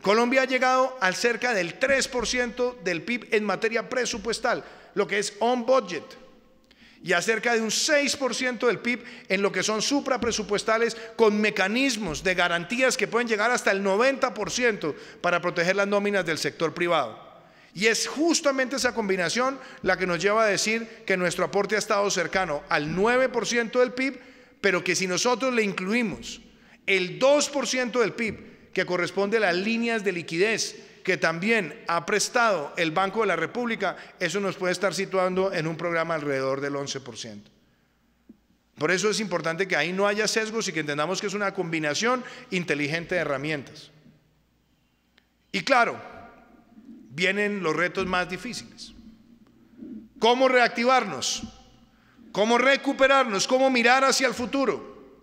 Colombia ha llegado al cerca del 3% del PIB en materia presupuestal, lo que es on budget, y a cerca de un 6% del PIB en lo que son suprapresupuestales, con mecanismos de garantías que pueden llegar hasta el 90% para proteger las nóminas del sector privado. Y es justamente esa combinación la que nos lleva a decir que nuestro aporte ha estado cercano al 9% del PIB, pero que si nosotros le incluimos el 2% del PIB que corresponde a las líneas de liquidez que también ha prestado el Banco de la República, eso nos puede estar situando en un programa alrededor del 11%. Por eso es importante que ahí no haya sesgos y que entendamos que es una combinación inteligente de herramientas. Y claro, vienen los retos más difíciles. ¿Cómo reactivarnos? ¿Cómo recuperarnos? ¿Cómo mirar hacia el futuro?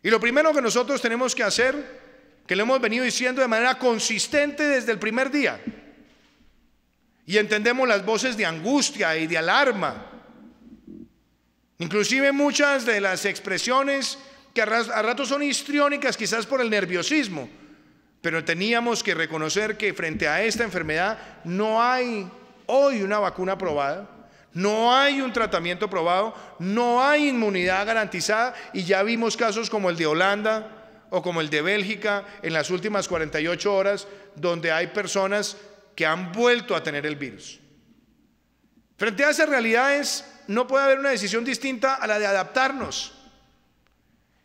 Y lo primero que nosotros tenemos que hacer, que lo hemos venido diciendo de manera consistente desde el primer día, y entendemos las voces de angustia y de alarma, inclusive muchas de las expresiones que a ratos son histriónicas quizás por el nerviosismo, pero teníamos que reconocer que frente a esta enfermedad no hay hoy una vacuna probada, no hay un tratamiento probado, no hay inmunidad garantizada, y ya vimos casos como el de Holanda o como el de Bélgica en las últimas 48 horas, donde hay personas que han vuelto a tener el virus. Frente a esas realidades no puede haber una decisión distinta a la de adaptarnos,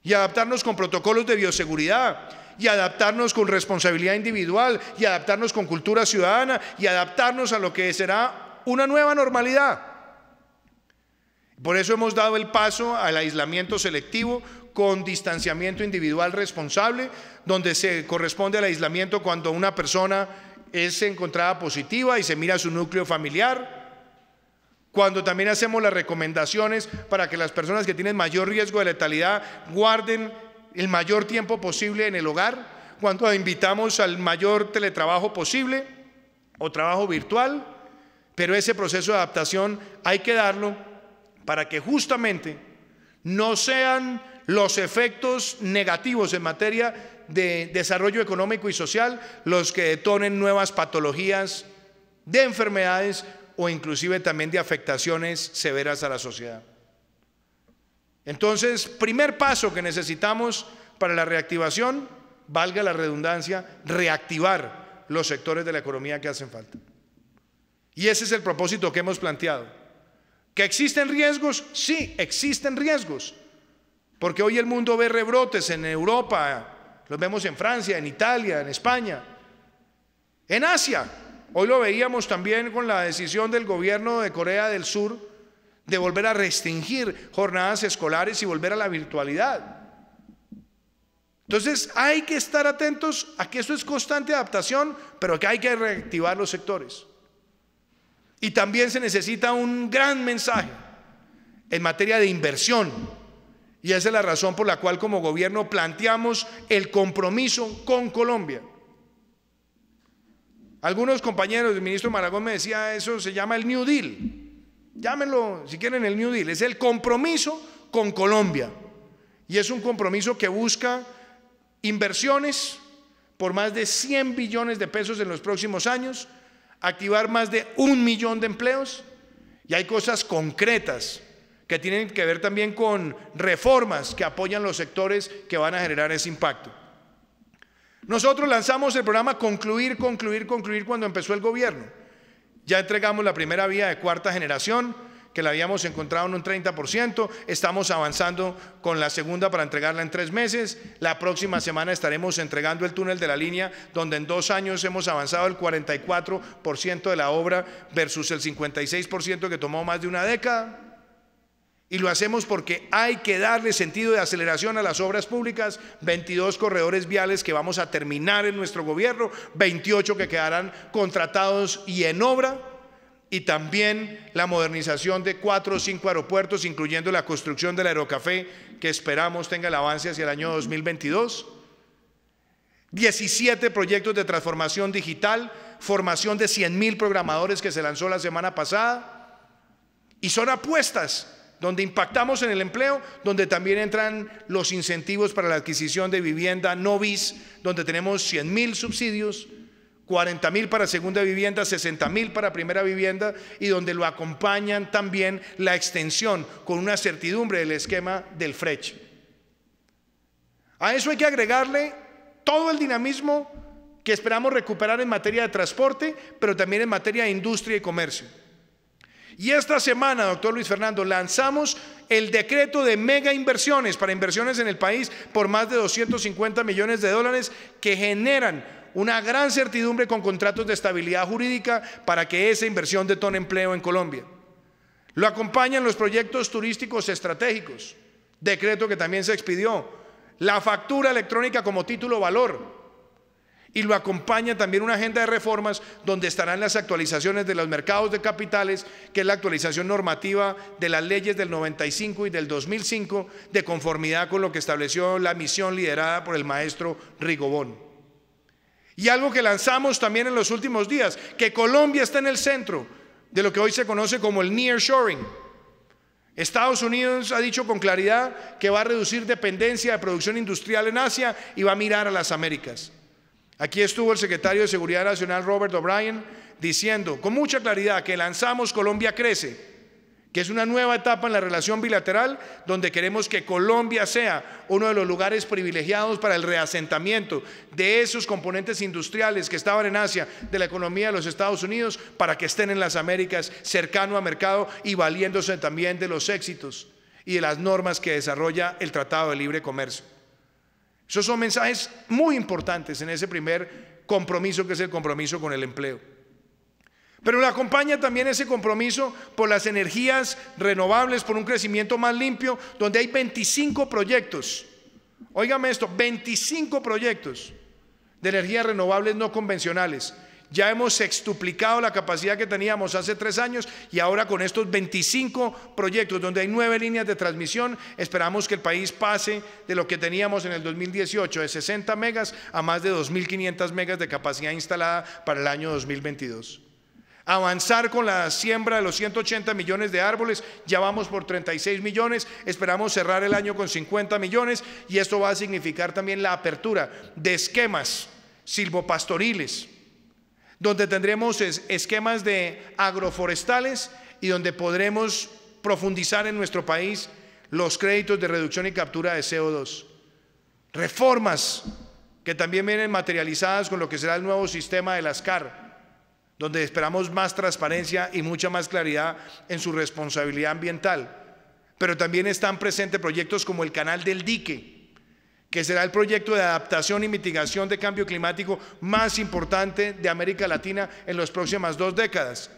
y adaptarnos con protocolos de bioseguridad, y adaptarnos con responsabilidad individual, y adaptarnos con cultura ciudadana, y adaptarnos a lo que será una nueva normalidad. Por eso hemos dado el paso al aislamiento selectivo con distanciamiento individual responsable, donde se corresponde al aislamiento cuando una persona es encontrada positiva y se mira a su núcleo familiar, cuando también hacemos las recomendaciones para que las personas que tienen mayor riesgo de letalidad guarden el mayor tiempo posible en el hogar, cuando invitamos al mayor teletrabajo posible o trabajo virtual, pero ese proceso de adaptación hay que darlo para que justamente no sean los efectos negativos en materia de desarrollo económico y social, los que detonen nuevas patologías de enfermedades o inclusive también de afectaciones severas a la sociedad. Entonces, primer paso que necesitamos para la reactivación, valga la redundancia, reactivar los sectores de la economía que hacen falta. Y ese es el propósito que hemos planteado. ¿Que existen riesgos? Sí, existen riesgos. Porque hoy el mundo ve rebrotes en Europa, los vemos en Francia, en Italia, en España, en Asia. Hoy lo veíamos también con la decisión del gobierno de Corea del Sur de volver a restringir jornadas escolares y volver a la virtualidad. Entonces hay que estar atentos a que esto es constante adaptación, pero que hay que reactivar los sectores. Y también se necesita un gran mensaje en materia de inversión. Y esa es la razón por la cual como gobierno planteamos el compromiso con Colombia. Algunos compañeros del ministro Maragón me decía, eso se llama el New Deal. Llámenlo si quieren el New Deal. Es el compromiso con Colombia. Y es un compromiso que busca inversiones por más de 100 billones de pesos en los próximos años, activar más de 1 millón de empleos, y hay cosas concretas que tienen que ver también con reformas que apoyan los sectores que van a generar ese impacto. Nosotros lanzamos el programa Concluir cuando empezó el gobierno. Ya entregamos la primera vía de cuarta generación, que la habíamos encontrado en un 30%, estamos avanzando con la segunda para entregarla en 3 meses, la próxima semana estaremos entregando el túnel de la línea, donde en 2 años hemos avanzado el 44% de la obra versus el 56% que tomó más de una década. Y lo hacemos porque hay que darle sentido de aceleración a las obras públicas, 22 corredores viales que vamos a terminar en nuestro gobierno, 28 que quedarán contratados y en obra, y también la modernización de 4 o 5 aeropuertos, incluyendo la construcción del Aerocafé, que esperamos tenga el avance hacia el año 2022. 17 proyectos de transformación digital, formación de 100.000 programadores que se lanzó la semana pasada, y son apuestas donde impactamos en el empleo, donde también entran los incentivos para la adquisición de vivienda no bis, donde tenemos 100.000 subsidios, 40.000 para segunda vivienda, 60.000 para primera vivienda, y donde lo acompañan también la extensión con una certidumbre del esquema del FRECH. A eso hay que agregarle todo el dinamismo que esperamos recuperar en materia de transporte, pero también en materia de industria y comercio. Y esta semana, doctor Luis Fernando, lanzamos el decreto de mega inversiones para inversiones en el país por más de 250 millones de dólares que generan una gran certidumbre con contratos de estabilidad jurídica para que esa inversión detone empleo en Colombia. Lo acompañan los proyectos turísticos estratégicos, decreto que también se expidió, la factura electrónica como título valor, y lo acompaña también una agenda de reformas donde estarán las actualizaciones de los mercados de capitales, que es la actualización normativa de las leyes del 95 y del 2005, de conformidad con lo que estableció la misión liderada por el maestro Rigobón. Y algo que lanzamos también en los últimos días, que Colombia está en el centro de lo que hoy se conoce como el nearshoring. Estados Unidos ha dicho con claridad que va a reducir dependencia de producción industrial en Asia y va a mirar a las Américas. Aquí estuvo el secretario de Seguridad Nacional, Robert O'Brien, diciendo con mucha claridad que lanzamos Colombia Crece, que es una nueva etapa en la relación bilateral, donde queremos que Colombia sea uno de los lugares privilegiados para el reasentamiento de esos componentes industriales que estaban en Asia, de la economía de los Estados Unidos, para que estén en las Américas, cercano a mercado y valiéndose también de los éxitos y de las normas que desarrolla el Tratado de Libre Comercio. Esos son mensajes muy importantes en ese primer compromiso, que es el compromiso con el empleo. Pero le acompaña también ese compromiso por las energías renovables, por un crecimiento más limpio, donde hay 25 proyectos. Óigame esto, 25 proyectos de energías renovables no convencionales. Ya hemos sextuplicado la capacidad que teníamos hace 3 años y ahora con estos 25 proyectos donde hay 9 líneas de transmisión, esperamos que el país pase de lo que teníamos en el 2018 de 60 megas a más de 2.500 megas de capacidad instalada para el año 2022. Avanzar con la siembra de los 180 millones de árboles, ya vamos por 36 millones, esperamos cerrar el año con 50 millones y esto va a significar también la apertura de esquemas silvopastoriles, donde tendremos esquemas de agroforestales y donde podremos profundizar en nuestro país los créditos de reducción y captura de CO2. Reformas que también vienen materializadas con lo que será el nuevo sistema de las CAR, donde esperamos más transparencia y mucha más claridad en su responsabilidad ambiental. Pero también están presentes proyectos como el Canal del Dique, que será el proyecto de adaptación y mitigación de cambio climático más importante de América Latina en las próximas 2 décadas.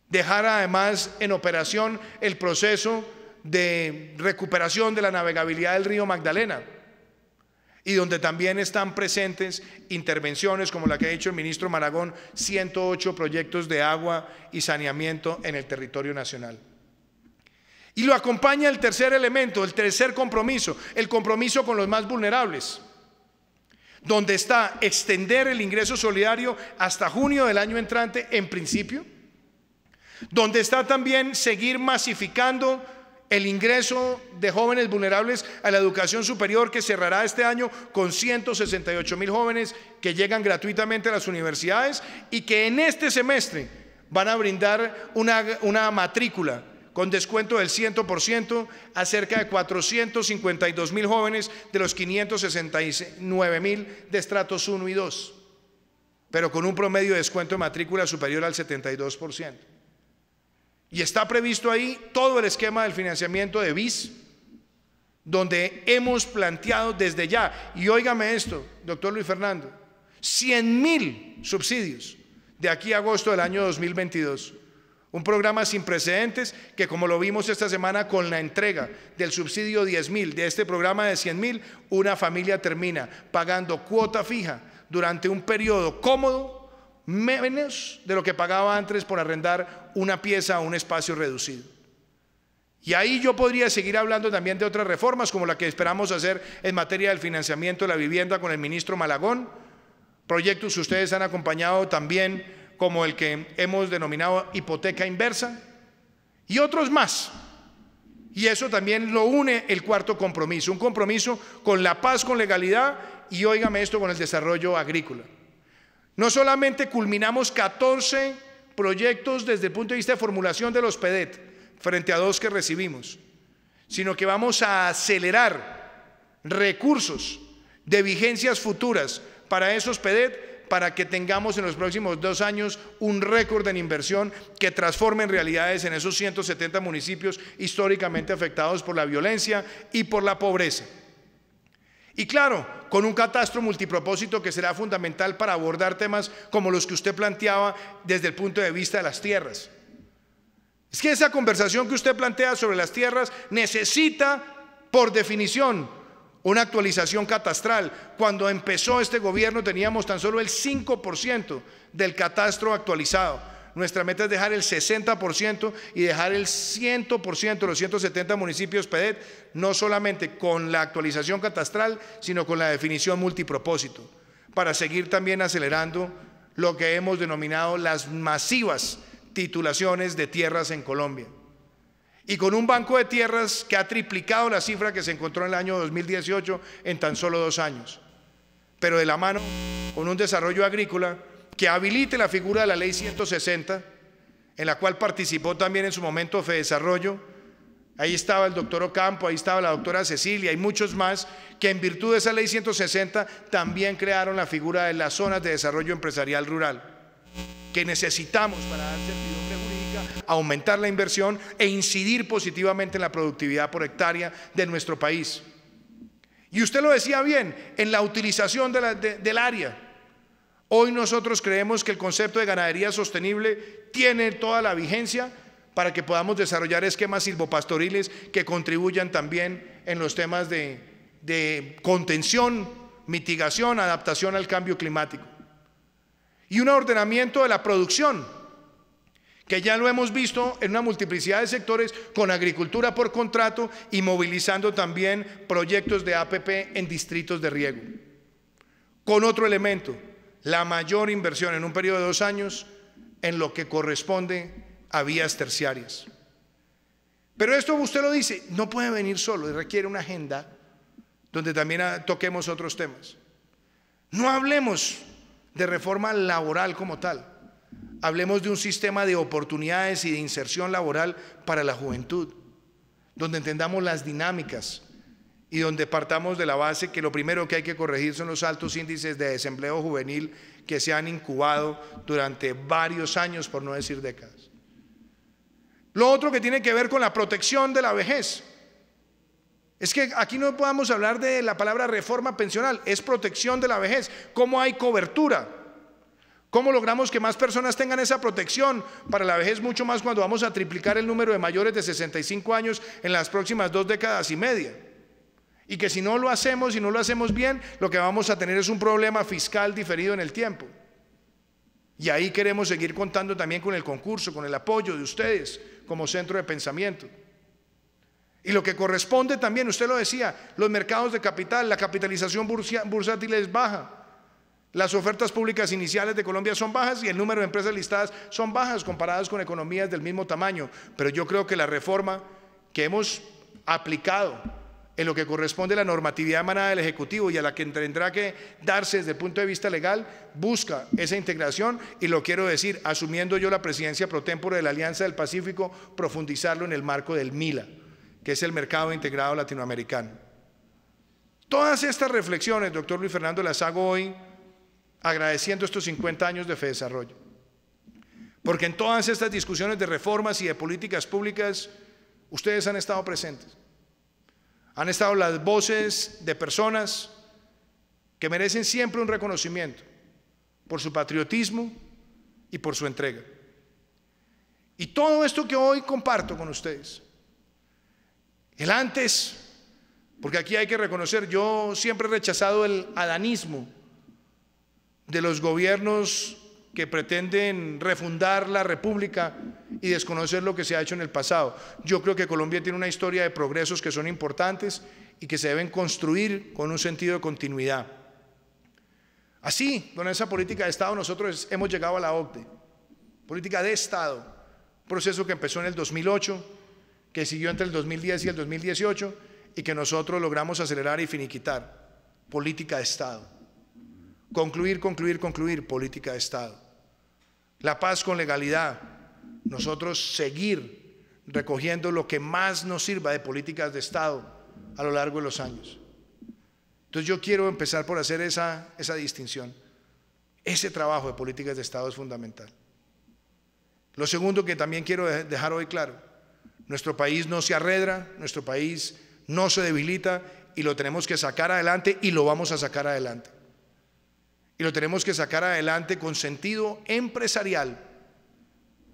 Dejar además en operación el proceso de recuperación de la navegabilidad del río Magdalena, y donde también están presentes intervenciones como la que ha hecho el ministro Maragón, 108 proyectos de agua y saneamiento en el territorio nacional. Y lo acompaña el tercer elemento, el tercer compromiso, el compromiso con los más vulnerables, donde está extender el ingreso solidario hasta junio del año entrante en principio, donde está también seguir masificando el ingreso de jóvenes vulnerables a la educación superior, que cerrará este año con 168.000 jóvenes que llegan gratuitamente a las universidades y que en este semestre van a brindar una matrícula con descuento del 100% a cerca de 452.000 jóvenes de los 569.000 de estratos 1 y 2, pero con un promedio de descuento de matrícula superior al 72%. Y está previsto ahí todo el esquema del financiamiento de BIS, donde hemos planteado desde ya, y óigame esto, doctor Luis Fernando, 100.000 subsidios de aquí a agosto del año 2022. Un programa sin precedentes que, como lo vimos esta semana con la entrega del subsidio 10.000, de este programa de 100.000, una familia termina pagando cuota fija durante un periodo cómodo, menos de lo que pagaba antes por arrendar una pieza o un espacio reducido. Y ahí yo podría seguir hablando también de otras reformas, como la que esperamos hacer en materia del financiamiento de la vivienda con el ministro Malagón, proyectos que ustedes han acompañado también, como el que hemos denominado hipoteca inversa, y otros más. Y eso también lo une el cuarto compromiso, un compromiso con la paz, con legalidad, y óigame esto, con el desarrollo agrícola. No solamente culminamos 14 proyectos desde el punto de vista de formulación de los PEDET, frente a 2 que recibimos, sino que vamos a acelerar recursos de vigencias futuras para esos PEDET, para que tengamos en los próximos 2 años un récord en inversión que transforme en realidades en esos 170 municipios históricamente afectados por la violencia y por la pobreza. Y claro, con un catastro multipropósito que será fundamental para abordar temas como los que usted planteaba desde el punto de vista de las tierras. Es que esa conversación que usted plantea sobre las tierras necesita, por definición, una actualización catastral. Cuando empezó este gobierno teníamos tan solo el 5% del catastro actualizado. Nuestra meta es dejar el 60% y dejar el 100% de los 170 municipios PEDET, no solamente con la actualización catastral, sino con la definición multipropósito, para seguir también acelerando lo que hemos denominado las masivas titulaciones de tierras en Colombia. Y con un banco de tierras que ha triplicado la cifra que se encontró en el año 2018 en tan solo 2 años. Pero de la mano con un desarrollo agrícola que habilite la figura de la Ley 160, en la cual participó también en su momento Fedesarrollo. Ahí estaba el doctor Ocampo, ahí estaba la doctora Cecilia y muchos más, que en virtud de esa Ley 160 también crearon la figura de las zonas de desarrollo empresarial rural, que necesitamos para dar certidumbre jurídica, aumentar la inversión e incidir positivamente en la productividad por hectárea de nuestro país. Y usted lo decía bien, en la utilización del área. Hoy nosotros creemos que el concepto de ganadería sostenible tiene toda la vigencia para que podamos desarrollar esquemas silvopastoriles que contribuyan también en los temas de contención, mitigación, adaptación al cambio climático. Y un ordenamiento de la producción, que ya lo hemos visto en una multiplicidad de sectores, con agricultura por contrato y movilizando también proyectos de APP en distritos de riego. Con otro elemento, la mayor inversión en un periodo de 2 años en lo que corresponde a vías terciarias. Pero esto usted lo dice, no puede venir solo, requiere una agenda donde también toquemos otros temas. No hablemos de reforma laboral como tal, hablemos de un sistema de oportunidades y de inserción laboral para la juventud, donde entendamos las dinámicas y donde partamos de la base que lo primero que hay que corregir son los altos índices de desempleo juvenil que se han incubado durante varios años, por no decir décadas. Lo otro que tiene que ver con la protección de la vejez. Es que aquí no podemos hablar de la palabra reforma pensional, es protección de la vejez. ¿Cómo hay cobertura? ¿Cómo logramos que más personas tengan esa protección para la vejez, mucho más cuando vamos a triplicar el número de mayores de 65 años en las próximas 2 décadas y media? Y que si no lo hacemos y no lo hacemos bien, lo que vamos a tener es un problema fiscal diferido en el tiempo. Y ahí queremos seguir contando también con el concurso, con el apoyo de ustedes como centro de pensamiento. Y lo que corresponde también, usted lo decía, los mercados de capital, la capitalización bursátil es baja. Las ofertas públicas iniciales de Colombia son bajas y el número de empresas listadas son bajas comparadas con economías del mismo tamaño. Pero yo creo que la reforma que hemos aplicado en lo que corresponde a la normatividad emanada del Ejecutivo y a la que tendrá que darse desde el punto de vista legal, busca esa integración y lo quiero decir, asumiendo yo la presidencia pro tempore de la Alianza del Pacífico, profundizarlo en el marco del MILA, que es el Mercado Integrado Latinoamericano. Todas estas reflexiones, doctor Luis Fernando, las hago hoy agradeciendo estos 50 años de FEDesarrollo, porque en todas estas discusiones de reformas y de políticas públicas, ustedes han estado presentes. Han estado las voces de personas que merecen siempre un reconocimiento por su patriotismo y por su entrega. Y todo esto que hoy comparto con ustedes, el antes, porque aquí hay que reconocer, yo siempre he rechazado el adanismo de los gobiernos que pretenden refundar la república y desconocer lo que se ha hecho en el pasado. Yo creo que Colombia tiene una historia de progresos que son importantes y que se deben construir con un sentido de continuidad. Así, con esa política de Estado nosotros hemos llegado a la OCDE, política de Estado, un proceso que empezó en el 2008, que siguió entre el 2010 y el 2018 y que nosotros logramos acelerar y finiquitar, política de Estado. Concluir, política de Estado. La paz con legalidad, nosotros seguir recogiendo lo que más nos sirva de políticas de Estado a lo largo de los años. Entonces yo quiero empezar por hacer esa distinción. Ese trabajo de políticas de Estado es fundamental. Lo segundo que también quiero dejar hoy claro, nuestro país no se arredra, nuestro país no se debilita y lo tenemos que sacar adelante y lo vamos a sacar adelante. Y lo tenemos que sacar adelante con sentido empresarial,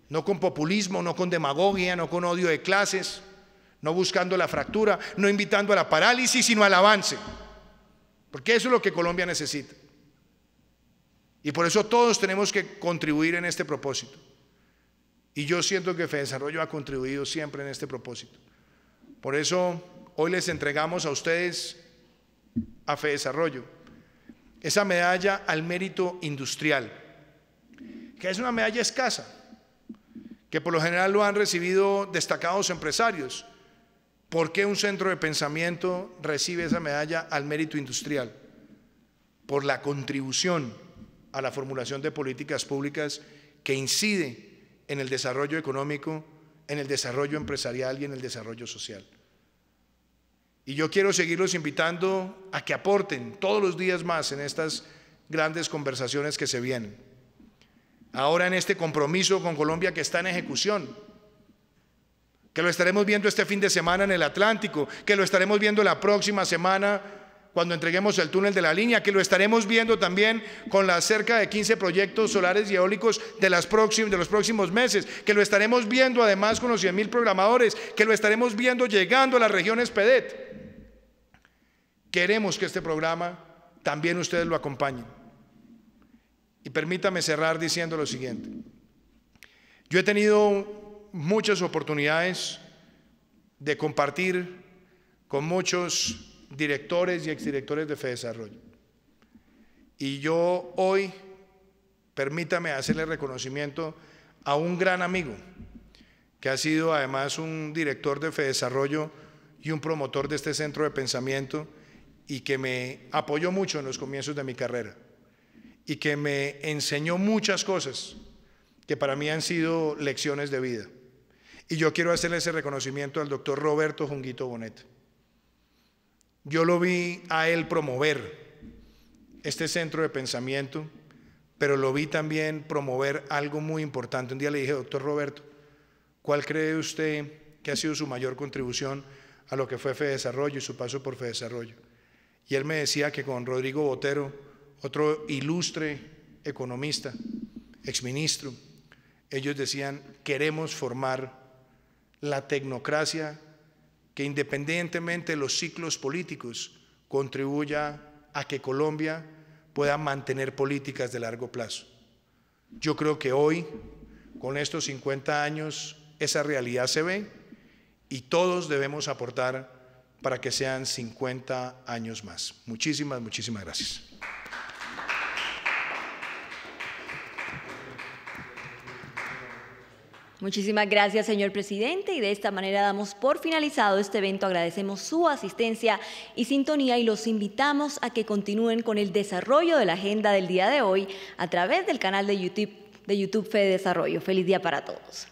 no con populismo, no con demagogia, no con odio de clases, no buscando la fractura, no invitando a la parálisis, sino al avance, porque eso es lo que Colombia necesita. Y por eso todos tenemos que contribuir en este propósito. Y yo siento que FEDesarrollo ha contribuido siempre en este propósito. Por eso hoy les entregamos a ustedes, a FEDesarrollo, esa medalla al mérito industrial, que es una medalla escasa, que por lo general lo han recibido destacados empresarios. ¿Por qué un centro de pensamiento recibe esa medalla al mérito industrial? Por la contribución a la formulación de políticas públicas que incide en el desarrollo económico, en el desarrollo empresarial y en el desarrollo social. Y yo quiero seguirlos invitando a que aporten todos los días más en estas grandes conversaciones que se vienen. Ahora en este compromiso con Colombia que está en ejecución, que lo estaremos viendo este fin de semana en el Atlántico, que lo estaremos viendo la próxima semana cuando entreguemos el túnel de la línea, que lo estaremos viendo también con las cerca de 15 proyectos solares y eólicos de los próximos meses, que lo estaremos viendo además con los 100.000 programadores, que lo estaremos viendo llegando a las regiones PEDET. Queremos que este programa también ustedes lo acompañen. Y permítame cerrar diciendo lo siguiente. Yo he tenido muchas oportunidades de compartir con muchos directores y exdirectores de FEDesarrollo. Y yo hoy, permítame hacerle reconocimiento a un gran amigo, que ha sido además un director de FEDESarrollo y un promotor de este centro de pensamiento, y que me apoyó mucho en los comienzos de mi carrera, y que me enseñó muchas cosas que para mí han sido lecciones de vida. Y yo quiero hacerle ese reconocimiento al doctor Roberto Junguito Bonet. Yo lo vi a él promover este centro de pensamiento, pero lo vi también promover algo muy importante. Un día le dije, doctor Roberto, ¿cuál cree usted que ha sido su mayor contribución a lo que fue FEDESarrollo y su paso por FEDESarrollo? Y él me decía que con Rodrigo Botero, otro ilustre economista, exministro, ellos decían, queremos formar la tecnocracia que independientemente de los ciclos políticos contribuya a que Colombia pueda mantener políticas de largo plazo. Yo creo que hoy, con estos 50 años, esa realidad se ve y todos debemos aportar para que sean 50 años más. Muchísimas, muchísimas gracias. Muchísimas gracias, señor presidente, y de esta manera damos por finalizado este evento. Agradecemos su asistencia y sintonía y los invitamos a que continúen con el desarrollo de la agenda del día de hoy a través del canal de YouTube FEDESarrollo. Feliz día para todos.